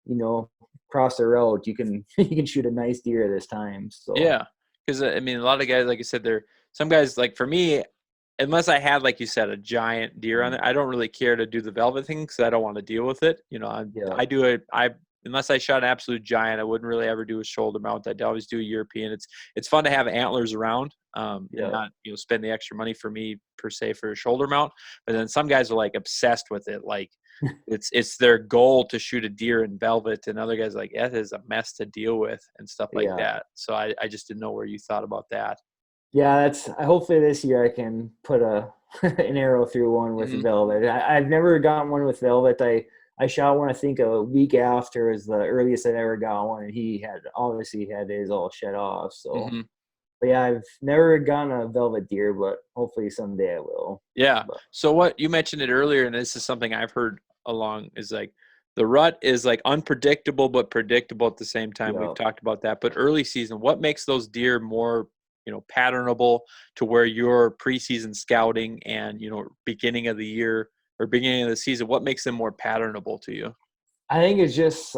you know across the road, you can you can shoot a nice deer this time. So Yeah. Because I mean, a lot of guys, like I said, some guys, like for me, unless I had, like you said, a giant deer on it, I don't really care to do the velvet thing because I don't want to deal with it. yeah, I do it. Unless I shot an absolute giant, I wouldn't really ever do a shoulder mount. I'd always do a European. It's fun to have antlers around, and yeah, not spend the extra money for me per se for a shoulder mount. But then some guys are like obsessed with it, like it's their goal to shoot a deer in velvet, and other guys are like that is a mess to deal with and stuff like yeah. that. So I just didn't know where you thought about that. Yeah, that's. Hopefully this year I can put a an arrow through one with Hmm. velvet. I've never gotten one with velvet. I shot one I think a week after is the earliest I'd ever got one, and he had obviously had his all shut off. So Hmm. But yeah, I've never gotten a velvet deer, but hopefully someday I will. Yeah. But So what you mentioned it earlier, and this is something I've heard along is like the rut is like unpredictable but predictable at the same time. We've yeah. talked about that. But early season, what makes those deer more, patternable to where your preseason scouting and, beginning of the year or beginning of the season, what makes them more patternable to you? I think it's just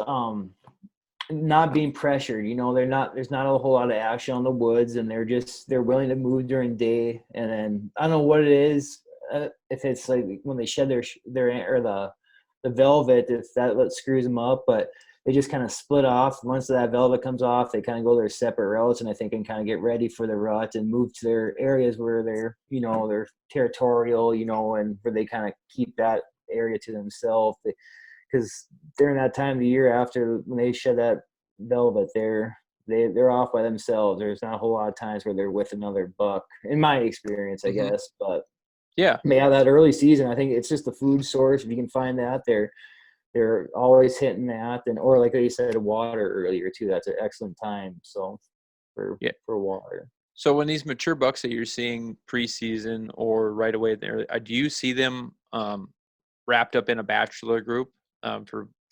not being pressured. There's not a whole lot of action on the woods, and they're willing to move during day. And then I don't know what it is. If it's like when they shed their or the velvet, if that what screws them up, but they just kind of split off. Once that velvet comes off, they kind of go their separate routes, and I think can kind of get ready for the rut and move to their areas where they're territorial, and where they kind of keep that area to themselves. Because during that time of the year after when they shed that velvet, they're off by themselves. There's not a whole lot of times where they're with another buck, in my experience, I Hmm. guess. But Yeah. yeah, that early season, I think it's just the food source. If you can find that, they're always hitting that, and or like you said, water earlier too. That's an excellent time. So Yeah. for water. So when these mature bucks that you're seeing preseason or right away there, do you see them wrapped up in a bachelor group?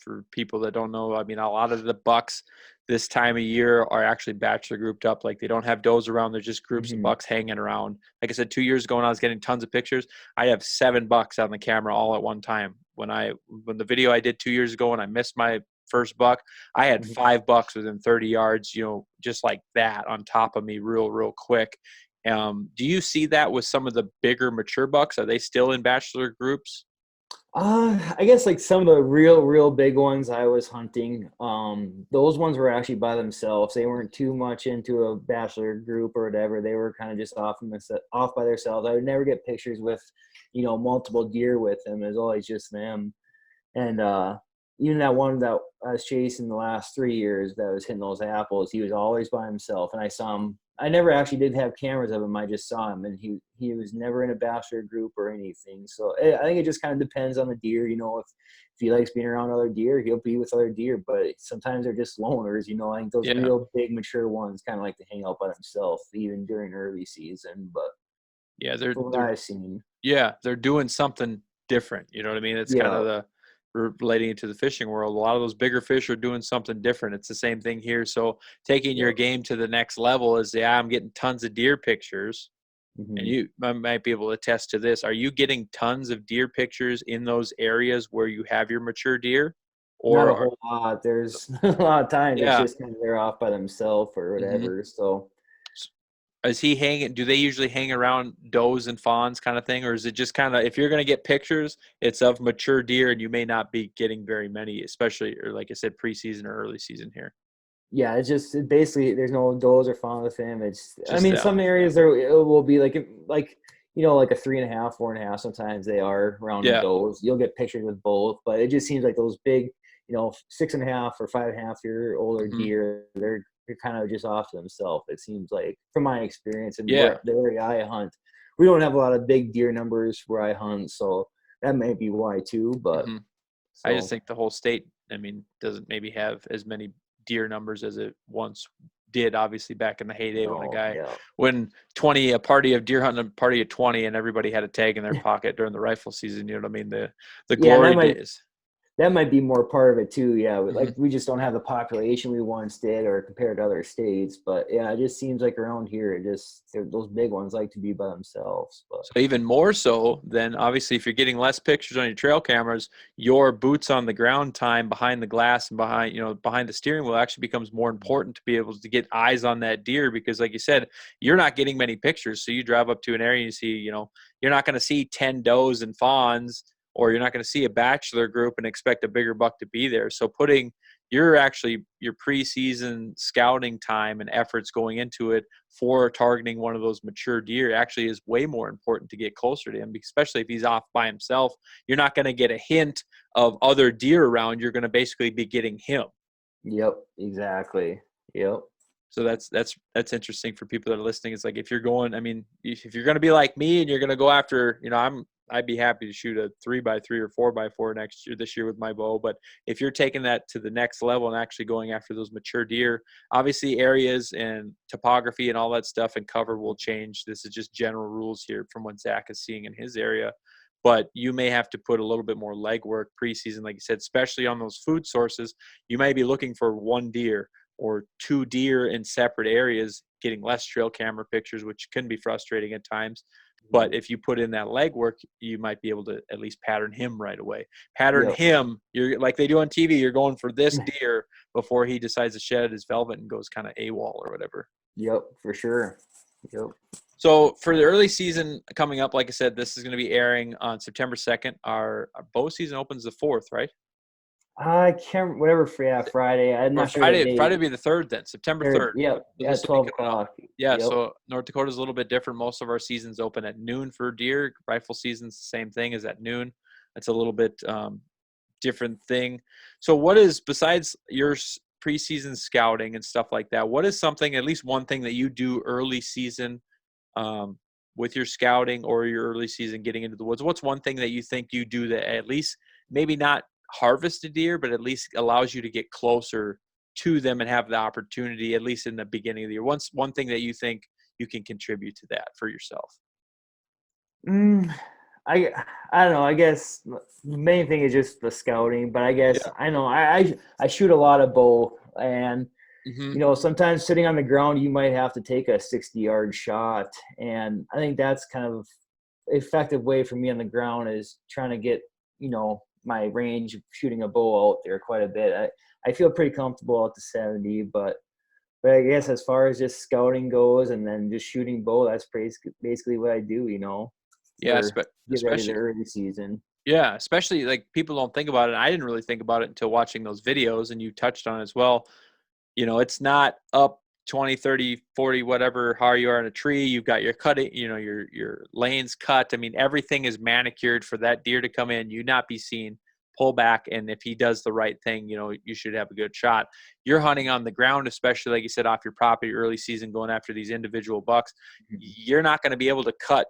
For people that don't know, I mean, a lot of the bucks this time of year are actually bachelor grouped up. Like they don't have does around; they're just groups of Mm-hmm. bucks hanging around. Like I said, 2 years ago when I was getting tons of pictures, I have 7 bucks on the camera all at one time. When the video I did 2 years ago when I missed my first buck, I had Mm-hmm. 5 bucks within 30 yards, just like that on top of me real quick. Do you see that with some of the bigger mature bucks? Are they still in bachelor groups? I guess like some of the real big ones I was hunting, those ones were actually by themselves. They weren't too much into a bachelor group or whatever. They were kind of just off by themselves. I would never get pictures with, multiple deer with them. It was always just them. And even that one that I was chasing the last 3 years that was hitting those apples, he was always by himself. And I saw him. I never actually did have cameras of him. I just saw him, and he was never in a bachelor group or anything. So I think it just kind of depends on the deer. If he likes being around other deer, he'll be with other deer. But sometimes they're just loners. I think those Yeah. real big mature ones kind of like to hang out by themselves, even during early season. But Yeah, they're from what they're I've seen, yeah, they're doing something different. You know what I mean? It's kind yeah. of the relating it to the fishing world. A lot of those bigger fish are doing something different. It's the same thing here. So taking your Yep. game to the next level is, yeah, I'm getting tons of deer pictures, and Hmm. you might be able to attest to this. Are you getting tons of deer pictures in those areas where you have your mature deer, Not or a whole lot. There's a lot of times it's yeah? just kind of they're off by themselves or Hmm. whatever. So Is he hanging? Do they usually hang around does and fawns kind of thing, or is it just kind of if you're going to get pictures, it's of mature deer, and you may not be getting very many, especially or like I said, preseason or early season here. yeah, basically there's no does or fawn with him. I Just mean, them. some areas there it will be like like a 3.5, 4.5. Sometimes they are around Yeah. does. You'll get pictured with both, but it just seems like those big, 6.5 or 5.5 year older Hmm. deer, they're kind of just off to themselves. It seems like from my experience and Yeah. where the area I hunt, we don't have a lot of big deer numbers where I hunt, so that may be why too. But Hmm. I just so think the whole state, I mean, doesn't maybe have as many deer numbers as it once did. Obviously, back in the heyday when no, yeah. when 20, a party of deer hunting, a party of 20, and everybody had a tag in their pocket during the rifle season. You know what I mean? The Yeah, and glory days. that might be more part of it too. Yeah, Hmm. like we just don't have the population we once did, or compared to other states. But yeah, it just seems like around here, those big ones like to be by themselves. But So even more so than obviously if you're getting less pictures on your trail cameras, your boots on the ground time behind the glass and behind the steering wheel actually becomes more important to be able to get eyes on that deer because like you said, you're not getting many pictures. So you drive up to an area and you see, you're not going to see 10 does and fawns or you're not going to see a bachelor group and expect a bigger buck to be there. So putting your preseason scouting time and efforts going into it for targeting one of those mature deer actually is way more important to get closer to him, especially if he's off by himself. You're not going to get a hint of other deer around. You're going to basically be getting him. yep, exactly. Yep. So that's interesting for people that are listening. It's like if you're going, I mean, if you're going to be like me and you're going to go after, I'd be happy to shoot a 3x3 or 4x4 this year with my bow. But if you're taking that to the next level and actually going after those mature deer, obviously areas and topography and all that stuff and cover will change. This is just general rules here from what Zach is seeing in his area. But you may have to put a little bit more legwork preseason, like you said, especially on those food sources. You may be looking for one deer or two deer in separate areas, getting less trail camera pictures, which can be frustrating at times. But if you put in that legwork, you might be able to at least pattern him right away. Pattern him, you're like they do on TV. You're going for this deer before he decides to shed his velvet and goes kind of AWOL or whatever. Yep, for sure. Yep. So for the early season coming up, like I said, this is going to be airing on September 2nd. Our bow season opens the 4th, right? I can't, whatever, Friday. I'm not sure. Friday would be the 3rd then, September 3rd. Yep, So at 12 o'clock. Yeah, Yep. So North Dakota is a little bit different. Most of our seasons open at noon for deer. Rifle season's the same thing as at noon. That's a little bit different thing. So what is, besides your preseason scouting and stuff like that, what is something, at least one thing that you do early season with your scouting or your early season getting into the woods? What's one thing that you think you do that at least maybe not harvest a deer, but at least allows you to get closer to them and have the opportunity, at least in the beginning of the year? One thing that you think you can contribute to that for yourself? I don't know. I guess the main thing is just the scouting, but I guess I know I shoot a lot of bow, and sometimes sitting on the ground you might have to take a 60-yard shot, and I think that's kind of effective way for me on the ground is trying to get my range of shooting a bow out there quite a bit. I feel pretty comfortable at the 70, but I guess as far as just scouting goes and then just shooting bow, that's basically what I do, Yeah, get ready the early season. Yeah, especially like people don't think about it. I didn't really think about it until watching those videos, and you touched on it as well. It's not up 20, 30, 40, whatever, how you are in a tree. You've got your cutting, your lanes cut. I mean, everything is manicured for that deer to come in, you not be seen, pull back. And if he does the right thing, you should have a good shot. You're hunting on the ground, especially like you said, off your property early season, going after these individual bucks. You're not going to be able to cut,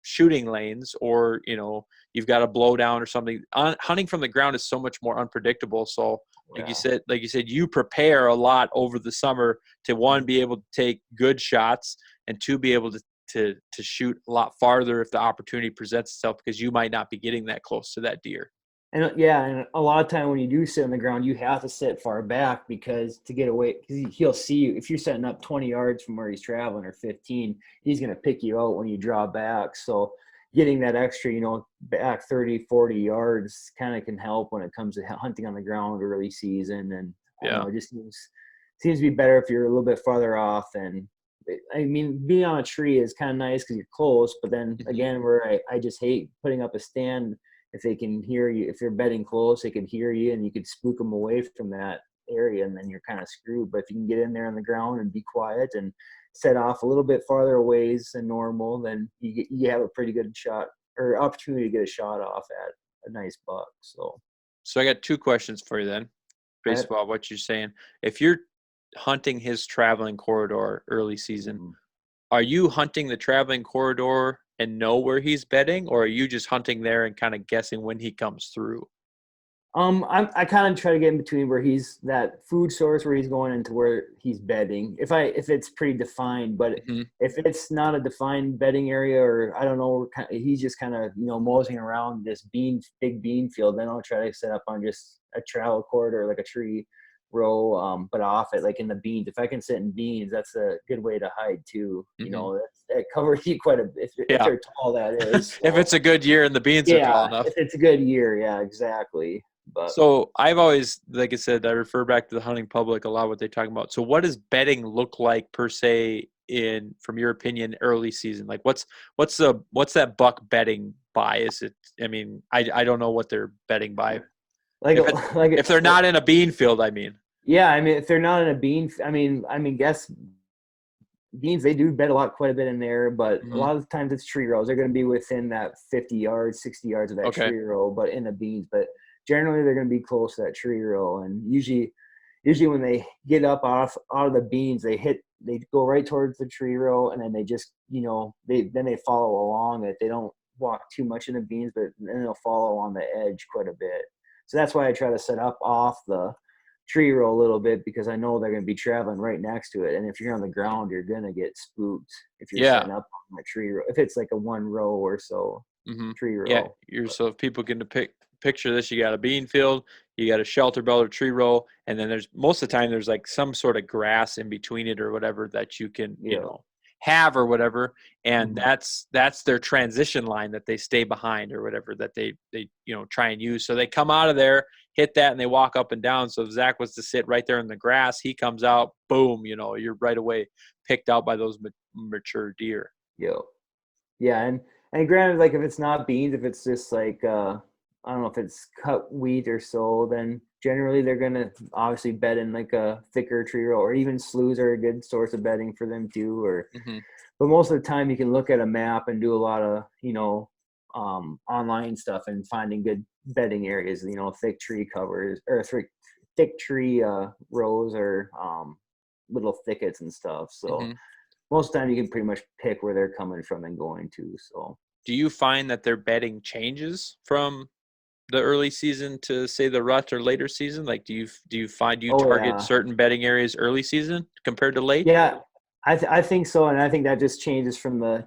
shooting lanes, or you've got a blow down or something. Hunting from the ground is so much more unpredictable. So like you said, you prepare a lot over the summer to, one, be able to take good shots, and two, be able to shoot a lot farther if the opportunity presents itself, because you might not be getting that close to that deer. And and a lot of time when you do sit on the ground, you have to sit far back because to get away, because he'll see you. If you're setting up 20 yards from where he's traveling or 15, he's going to pick you out when you draw back. So getting that extra, back 30, 40 yards kind of can help when it comes to hunting on the ground early season. And it just seems to be better if you're a little bit farther off. And I mean, being on a tree is kind of nice because you're close, but then again, where I just hate putting up a stand. If they can hear you, if you're bedding close, they can hear you, and you could spook them away from that area, and then you're kind of screwed. But if you can get in there on the ground and be quiet and set off a little bit farther away than normal, then you have a pretty good shot or opportunity to get a shot off at a nice buck. So I got two questions for you then, based on what you're saying. If you're hunting his traveling corridor early season, are you hunting the traveling corridor and know where he's bedding, or are you just hunting there and kind of guessing when he comes through? I kind of try to get in between where he's that food source where he's going into where he's bedding. If it's pretty defined, but if it's not a defined bedding area, or I don't know, he's just kind of moseying around this big bean field, then I'll try to set up on just a travel corridor like a tree row, but off it like in the beans. If I can sit in beans, that's a good way to hide too. That covers you quite a bit if they're tall, that is. So, if it's a good year and the beans are tall enough. If it's a good year, yeah, exactly. But so I've always, like I said, I refer back to the hunting public a lot, what they talk about. So what does bedding look like per se from your opinion, early season? Like what's that buck bedding by? Is it, I mean, I don't know what they're bedding by. If they're not in a bean field, I mean. Yeah, I mean, if they're not in a bean, I mean, guess beans, they do bed quite a bit in there, but a lot of the times it's tree rows. They're going to be within that 50 yards, 60 yards of that tree row, but in the beans. But generally, they're going to be close to that tree row. And usually when they get up out of the beans, they go right towards the tree row, and then they just, they follow along it. They don't walk too much in the beans, but then they'll follow on the edge quite a bit. So that's why I try to set up off the tree row a little bit, because I know they're going to be traveling right next to it. And if you're on the ground, you're going to get spooked if you're Yeah. setting up on the tree row. If it's like a one row or so Mm-hmm. tree Yeah. row. So if people can picture this, you got a bean field, you got a shelter belt or tree row, and then there's most of the time there's like some sort of grass in between it or whatever that you can, Yeah. have or whatever. And Mhm. that's their transition line that they stay behind or whatever that they try and use. So they come out of there, hit that, and they walk up and down. So if Zach was to sit right there in the grass, he comes out, boom, you're right away picked out by those mature deer. Yeah. Yeah, and granted, like if it's not beans, if it's just like I don't know if it's cut wheat or so, then generally they're gonna obviously bed in like a thicker tree row, or even sloughs are a good source of bedding for them too. Or Mm-hmm. but most of the time you can look at a map and do a lot of online stuff and finding good bedding areas. Thick tree covers or thick tree rows or little thickets and stuff. So Mm-hmm. most of the time you can pretty much pick where they're coming from and going to. So Do you find that their bedding changes from the early season to say the rut or later season? Like, do you find you oh target yeah, certain bedding areas early season compared to late? yeah, I think so, and I think that just changes from the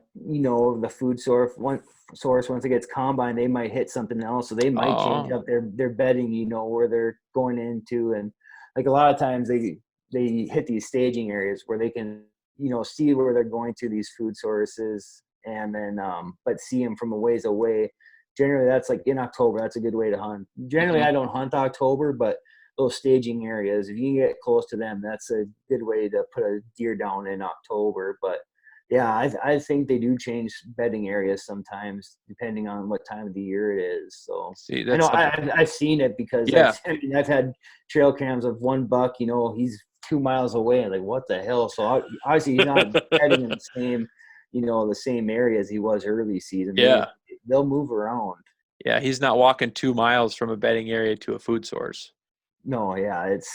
food source. Once it gets combined, they might hit something else, so they might change Oh, up their bedding. Where they're going into, and like a lot of times they hit these staging areas where they can see where they're going to these food sources, and then but see them from a ways away. Generally, that's like in October. That's a good way to hunt. Generally, hmm, I don't hunt October, but those staging areas, if you can get close to them, that's a good way to put a deer down in October. But yeah, I think they do change bedding areas sometimes depending on what time of the year it is. So see, I know that's something. I've seen it because Yeah, I've had trail cams of one buck. He's 2 miles away. Like what the hell? So obviously he's not bedding in the same area as he was early season. yeah, They'll move around. yeah. He's not walking 2 miles from a bedding area to a food source. No, yeah, it's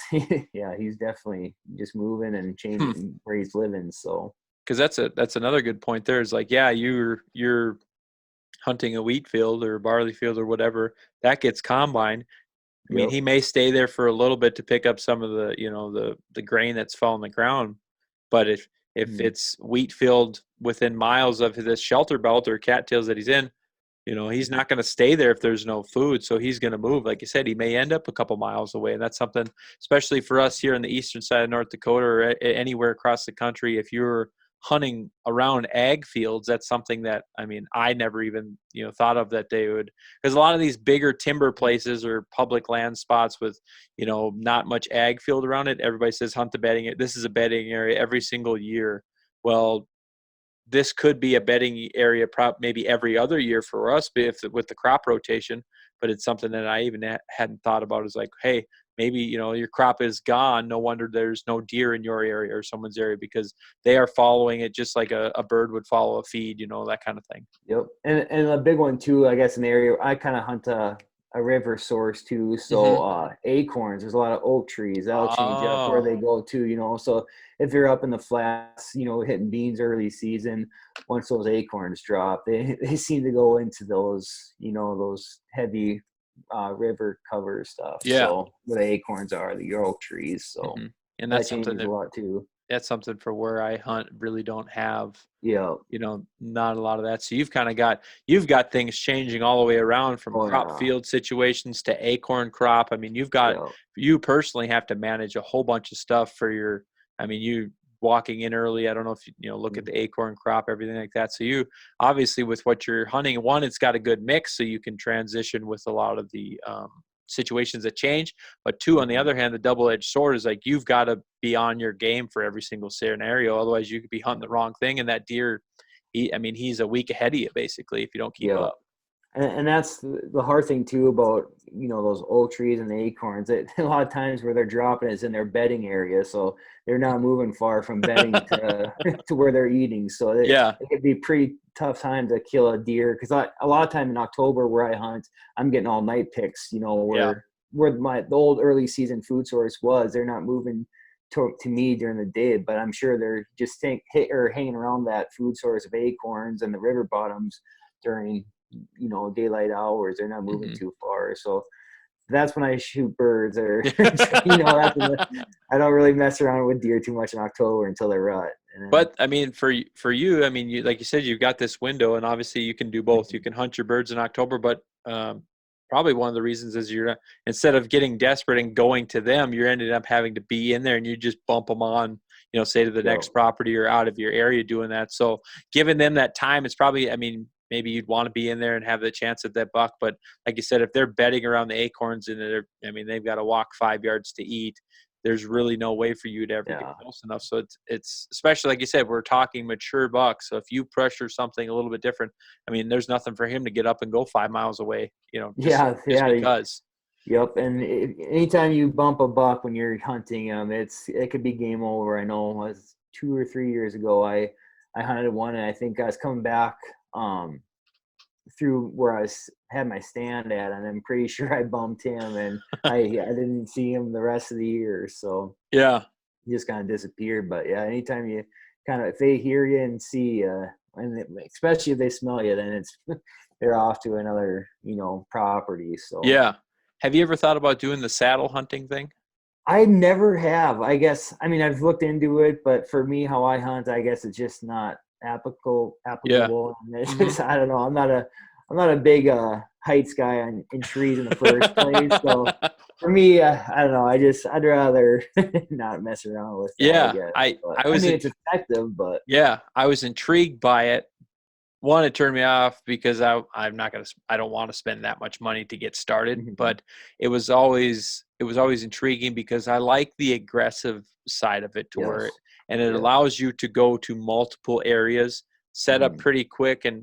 yeah, he's definitely just moving and Hmm. changing where he's living. So Because that's another good point. There is like, yeah, you're hunting a wheat field or a barley field or whatever that gets combined. I mean, yep. he may stay there for a little bit to pick up some of the, the grain that's fallen on the ground. But if Mm, it's wheat field within miles of this shelter belt or cattails that he's in, he's not going to stay there if there's no food. So he's going to move. Like you said, he may end up a couple miles away. And that's something, especially for us here in the eastern side of North Dakota or anywhere across the country, if you're hunting around ag fields, that's something that, I mean, I never even, thought of that they would, because a lot of these bigger timber places or public land spots with, not much ag field around it, everybody says hunt the bedding. This is a bedding area every single year. Well, this could be a bedding area maybe every other year for us with the crop rotation, but it's something that I even hadn't thought about is like, hey, maybe your crop is gone, no wonder there's no deer in your area or someone's area because they are following it just like a bird would follow a feed, that kind of thing. yep. And a big one too, I guess, in the area I kind of hunt a river source too. So Hmm. acorns, there's a lot of oak trees. That'll change up where Oh, they go to. So if you're up in the flats, hitting beans early season, once those acorns drop, they seem to go into those heavy river cover stuff. yeah. So where the acorns are, your oak trees. So Hmm. And that that's something changes a that lot too. that's something for where I hunt really don't have, Yeah. not a lot of that. So you've got things changing all the way around from Oh crop yeah. field situations to acorn crop. I mean, Yeah. you personally have to manage a whole bunch of stuff for I mean, you walking in early. I don't know if look at Mhm. the acorn crop, everything like that. So you obviously with what you're hunting, one, it's got a good mix so you can transition with a lot of the situations that change. But two, on the Mhm. other hand, the double-edged sword is like you've got to be on your game for every single scenario. Otherwise, you could be hunting the wrong thing, and that deer, he's a week ahead of you basically if you don't keep Yeah. up. And that's the hard thing too about those oak trees and the acorns. A lot of times where they're dropping is in their bedding area, so they're not moving far from bedding to to where they're eating. So Yeah, it could be pretty tough time to kill a deer because a lot of time in October where I hunt, I'm getting all night picks. yeah, Where the old early season food source was, they're not moving to me during the day, but I'm sure they're just hanging around that food source of acorns and the river bottoms during daylight hours. They're not moving Hmm. too far. So that's when I shoot birds, or that's when I don't really mess around with deer too much in October until they're rut. And then, But I mean, for you, I mean, you like you said, you've got this window, and obviously you can do both. You can hunt your birds in October, but probably one of the reasons is you're not, instead of getting desperate and going to them, you're ended up having to be in there, and you just bump them on, say to the you know, next property or out of your area doing that. So giving them that time, it's probably, I mean, maybe you'd want to be in there and have the chance at that buck, but like you said, if they're bedding around the acorns and I mean, they've got to walk 5 yards to eat, there's really no way for you to ever get yeah. close enough. So it's especially like you said, we're talking mature bucks. So if you pressure something a little bit different, I mean, there's nothing for him to get up and go 5 miles away, Yeah, just yeah. because. Yep, and anytime you bump a buck when you're hunting them, it could be game over. I know it was 2 or 3 years ago. I hunted one, and I think I was coming back through where had my stand at, and I'm pretty sure I bumped him, and I didn't see him the rest of the year. So Yeah. he just kind of disappeared. But yeah, anytime you if they hear you and see you, and especially if they smell you, then it's they're off to another property. So. Yeah. Have you ever thought about doing the saddle hunting thing? I never have. I guess I mean I've looked into it, but for me, how I hunt, I guess it's just not Yeah. applicable. And it's Hmm. just I don't know. I'm not a big heights guy in trees in the first place. So for me, I don't know. I'd rather not mess around with that. I Yeah. guess, but I I was mean in, it's effective. But yeah, I was intrigued by it. One, it turned me off because I don't want to spend that much money to get started, mhm, but it was always intriguing because I like the aggressive side of it to where yes, and it yeah, allows you to go to multiple areas, set up mhm, pretty quick and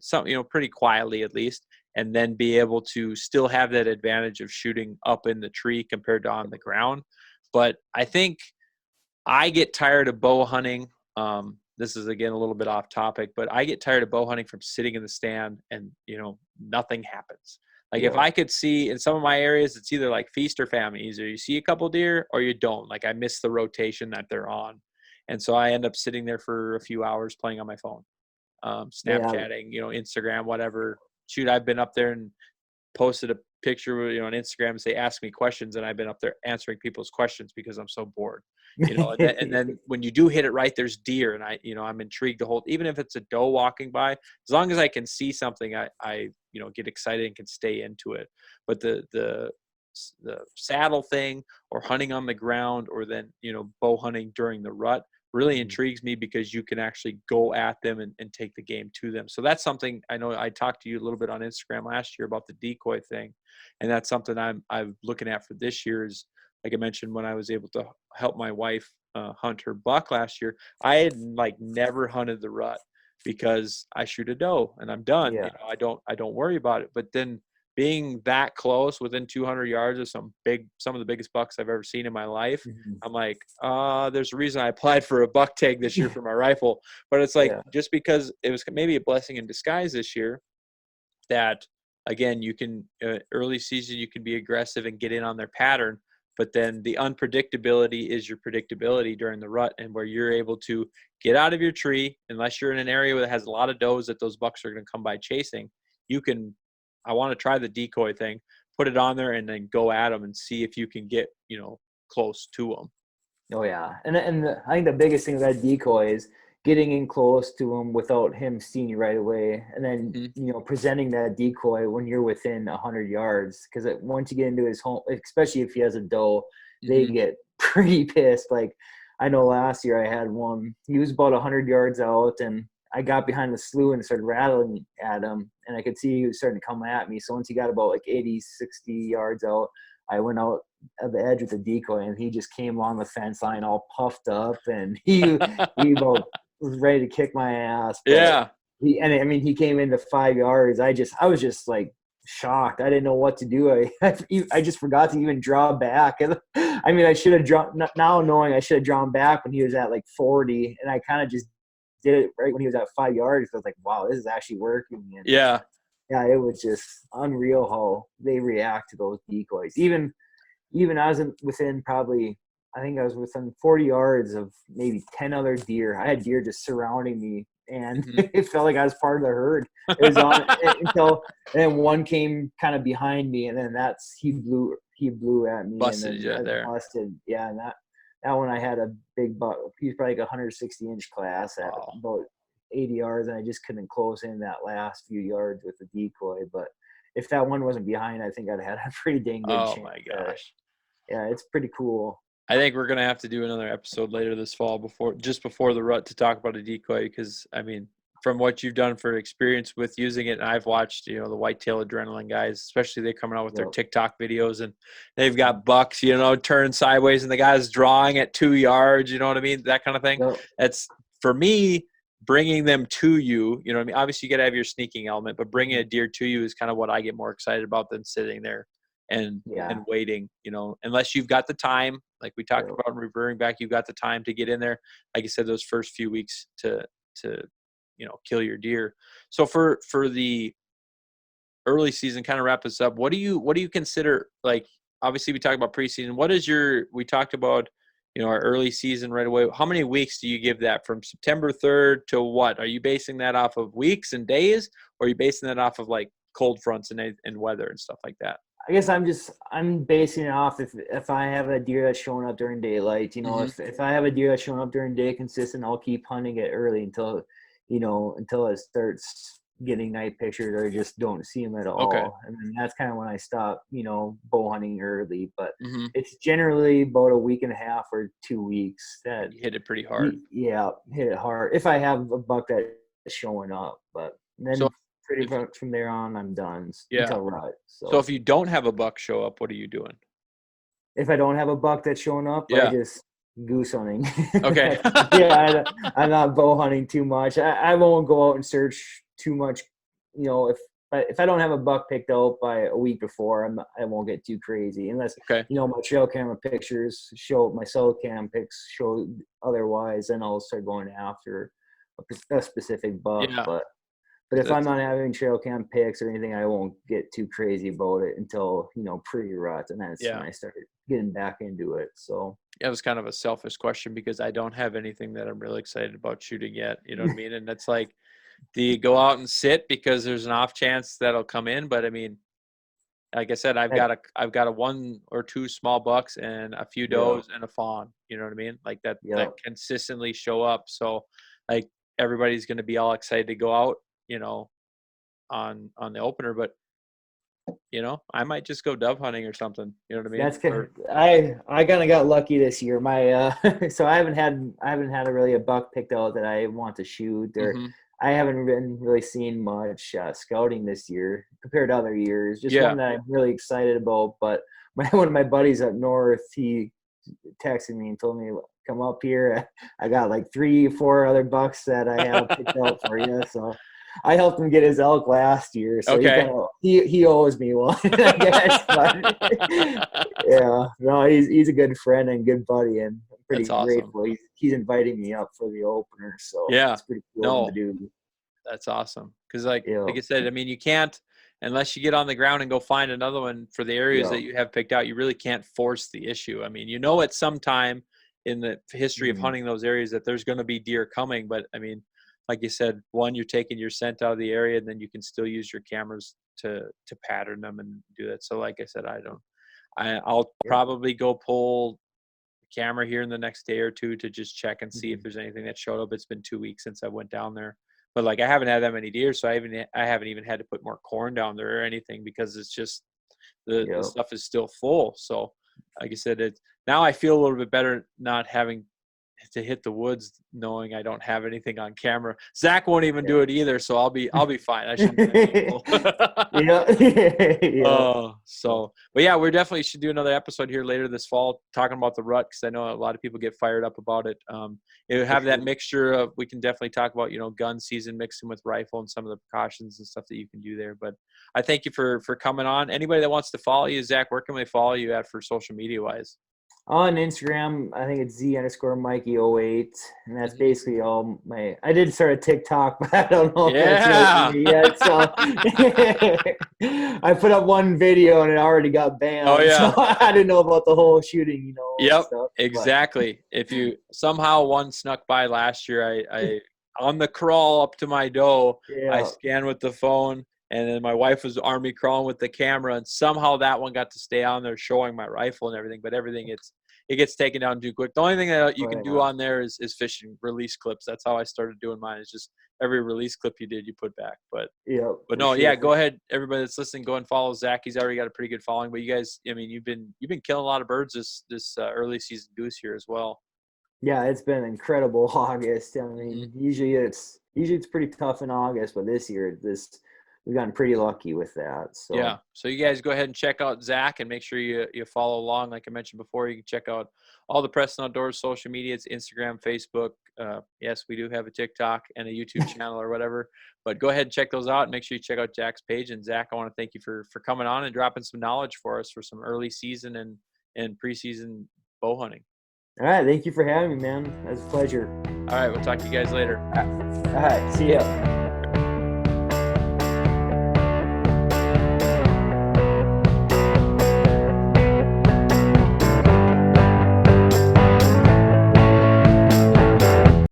pretty quietly at least, and then be able to still have that advantage of shooting up in the tree compared to on the ground. But I think I get tired of bow hunting. This is again a little bit off topic, but I get tired of bow hunting from sitting in the stand and nothing happens. Like if yeah, I could see in some of my areas, it's either like feast or famine. Either you see a couple deer or you don't. Like I miss the rotation that they're on, and so I end up sitting there for a few hours playing on my phone, yeah. Snapchatting, Instagram, whatever. Shoot, I've been up there and posted a picture, on Instagram and say, ask me questions. And I've been up there answering people's questions because I'm so bored, and then when you do hit it right, there's deer. And I'm intrigued to hold, even if it's a doe walking by, as long as I can see something, I get excited and can stay into it. But the saddle thing or hunting on the ground or then, bow hunting during the rut really Mhm, intrigues me because you can actually go at them and take the game to them. So that's something I know I talked to you a little bit on Instagram last year about the decoy thing. And that's something I'm looking at for this year is, like I mentioned, when I was able to help my wife hunt her buck last year, I had like never hunted the rut because I shoot a doe and I'm done. yeah, I don't worry about it. But then being that close within 200 yards of some of the biggest bucks I've ever seen in my life, mhm, I'm like, there's a reason I applied for a buck tag this year for my rifle. But it's like, yeah, just because it was maybe a blessing in disguise this year that, again, you can, early season, you can be aggressive and get in on their pattern. But then the unpredictability is your predictability during the rut, and where you're able to get out of your tree, unless you're in an area that has a lot of does that those bucks are going to come by chasing, you can, I want to try the decoy thing, put it on there and then go at them and see if you can get, close to them. oh yeah, and I think the biggest thing with that decoy is getting in close to him without him seeing you right away, and then Mhm. presenting that decoy when you're within 100 yards. Because once you get into his home, especially if he has a doe, they Mhm. get pretty pissed. Like I know last year I had one. He was about 100 yards out, and I got behind the slough and started rattling at him, and I could see he was starting to come at me. So once he got about like 80, 60 yards out, I went out at the edge with the decoy, and he just came along the fence line all puffed up, and he about was ready to kick my ass. But Yeah. I mean he came into 5 yards. I was just like shocked. I didn't know what to do. I just forgot to even draw back. And I mean I should have drawn, now knowing I should have drawn back when he was at like 40, and I kind of just did it right when he was at 5 yards. I was like, wow, this is actually working. And Yeah. yeah, it was just unreal how they react to those decoys. Even I was within probably, I think I was within 40 yards of maybe 10 other deer. I had deer just surrounding me and Mhm. it felt like I was part of the herd. It was on until and then one came kind of behind me, and then he blew at me, and Busted then you I there. busted. Yeah, and that one I had a big buck. He was probably like 160-inch class at Wow. about 80 yards, and I just couldn't close in that last few yards with the decoy. But if that one wasn't behind, I think I'd had a pretty dang good Oh chance my at it. gosh. Yeah, it's pretty cool. I think we're gonna have to do another episode later this fall before the rut to talk about a decoy because I mean from what you've done for experience with using it, and I've watched the whitetail adrenaline guys, especially they coming out with their Yep. TikTok videos and they've got bucks turn sideways and the guy's drawing at 2 yards, you know what I mean, that kind of thing. Yep. That's for me bringing them to you. You know what I mean. Obviously, you got to have your sneaking element, but bringing a deer to you is kind of what I get more excited about than sitting there and Yeah. waiting, unless you've got the time, like we talked Yep. about reverting back, you've got the time to get in there, like you said, those first few weeks to kill your deer. So for the early season, kind of wrap this up, what do you consider, like, obviously we talked about preseason, we talked about our early season right away. How many weeks do you give that from September 3rd to what? Are you basing that off of weeks and days, or are you basing that off of like cold fronts and weather and stuff like that? I guess I'm basing it off if I have a deer that's showing up during daylight. Mhm. If I have a deer that's showing up during day consistent, I'll keep hunting it early until it starts getting night pictures or I just don't see them at Okay. all. And then that's kind of when I stop, bow hunting early. But Mhm. it's generally about a week and a half or 2 weeks that You hit it pretty hard. yeah, hit it hard. If I have a buck that's showing up, but So then pretty if much from there on, I'm done yeah. until rut. So So if you don't have a buck show up, what are you doing? if I don't have a buck that's showing up, I Yeah. just goose hunting. Okay. Yeah, I'm not bow hunting too much. I won't go out and search too much. If I don't have a buck picked out by a week before, I won't get too crazy unless Okay. my trail camera pictures show, my cell cam pics show otherwise. Then I'll start going after a specific buck. Yeah. But if I'm That's not having trail cam pics or anything, I won't get too crazy about it until pre-rut, and that's when yeah. I started getting back into it. So It was kind of a selfish question because I don't have anything that I'm really excited about shooting yet. You know what I mean? And it's like, do you go out and sit because there's an off chance that'll come in? But I mean, like I said, I've that, got a one or two small bucks and a few yeah, does and a fawn. You know what I mean? Like that yeah, consistently show up. So like everybody's going to be all excited to go out, on the opener, but I might just go dove hunting or something. You know what I mean? that's good. I kind of got lucky this year. My so I haven't had really a buck picked out that I want to shoot, or Mm-hmm. I haven't been really seeing much scouting this year compared to other years. Just Yeah. one that I'm really excited about. But one of my buddies up north, he texted me and told me, come up here. I got like 3 or 4 other bucks that I have picked out for you. So I helped him get his elk last year. So Okay. he owes me one, I guess. But yeah, no, he's a good friend and good buddy, and I'm That's pretty awesome. grateful. He's inviting me up for the opener, so Yeah. it's pretty cool of him to No, do. that's awesome. Because like Yeah, I said, I mean, you can't unless you get on the ground and go find another one for the areas yeah, that you have picked out. You really can't force the issue. I mean, at some time in the history of mhm, hunting those areas that there's going to be deer coming. But I mean, like you said, one, you're taking your scent out of the area, and then you can still use your cameras to pattern them and do that. So, like I said, I'll yeah, probably go pull the camera here in the next day or two to just check and see if mhm, there's anything that showed up. It's been 2 weeks since I went down there, but like I haven't had that many deer, so I haven't even had to put more corn down there or anything because it's just the yeah. stuff is still full. So, like I said, now I feel a little bit better not having to hit the woods knowing I don't have anything on camera. Zach won't even do it either, so I'll be fine. I shouldn't be that Yeah. careful. Yeah. Yeah. But yeah, we definitely should do another episode here later this fall talking about the rut because I know a lot of people get fired up about it. It would For have that sure. mixture of, we can definitely talk about, gun season mixing with rifle and some of the precautions and stuff that you can do there. But I thank you for coming on. Anybody that wants to follow you, Zach, where can they follow you at for social media wise? On Instagram, I think it's Z_Mikey08, and that's Mhm. basically all my. I did start a TikTok, but I don't know if that's really for Yeah. me yet. So I put up one video and it already got Oh banned. So yeah. I didn't know about the whole shooting, and Yep, stuff. But exactly. If you somehow one snuck by last year, I on the crawl up to my doe. I Yeah. scanned with the phone, and then my wife was army crawling with the camera, and somehow that one got to stay on there showing my rifle and everything. But everything it gets taken down too quick. The only thing that you Oh, can do yeah. on there is fishing release clips. That's how I started doing mine. It's just every release clip you did, you put back. Yeah, But for no, yeah, sure. go ahead. Everybody that's listening, go and follow Zach. He's already got a pretty good following. But you guys, I mean, you've been killing a lot of birds this early season goose here as well. Yeah, it's been incredible August. I Hmm. mean, usually it's pretty tough in August, but this year we've gotten pretty lucky with that. Yeah. So So you guys go ahead and check out Zach and make sure you follow along. Like I mentioned before, you can check out all the Preston Outdoors social media. It's Instagram, Facebook. Yes, we do have a TikTok and a YouTube channel or whatever. But go ahead and check those out. And make sure you check out Zach's page. And Zach, I want to thank you for coming on and dropping some knowledge for us for some early season and preseason bow hunting. all right, thank you for having me, man. It was a pleasure. All right, we'll talk to you guys later. All right, see ya.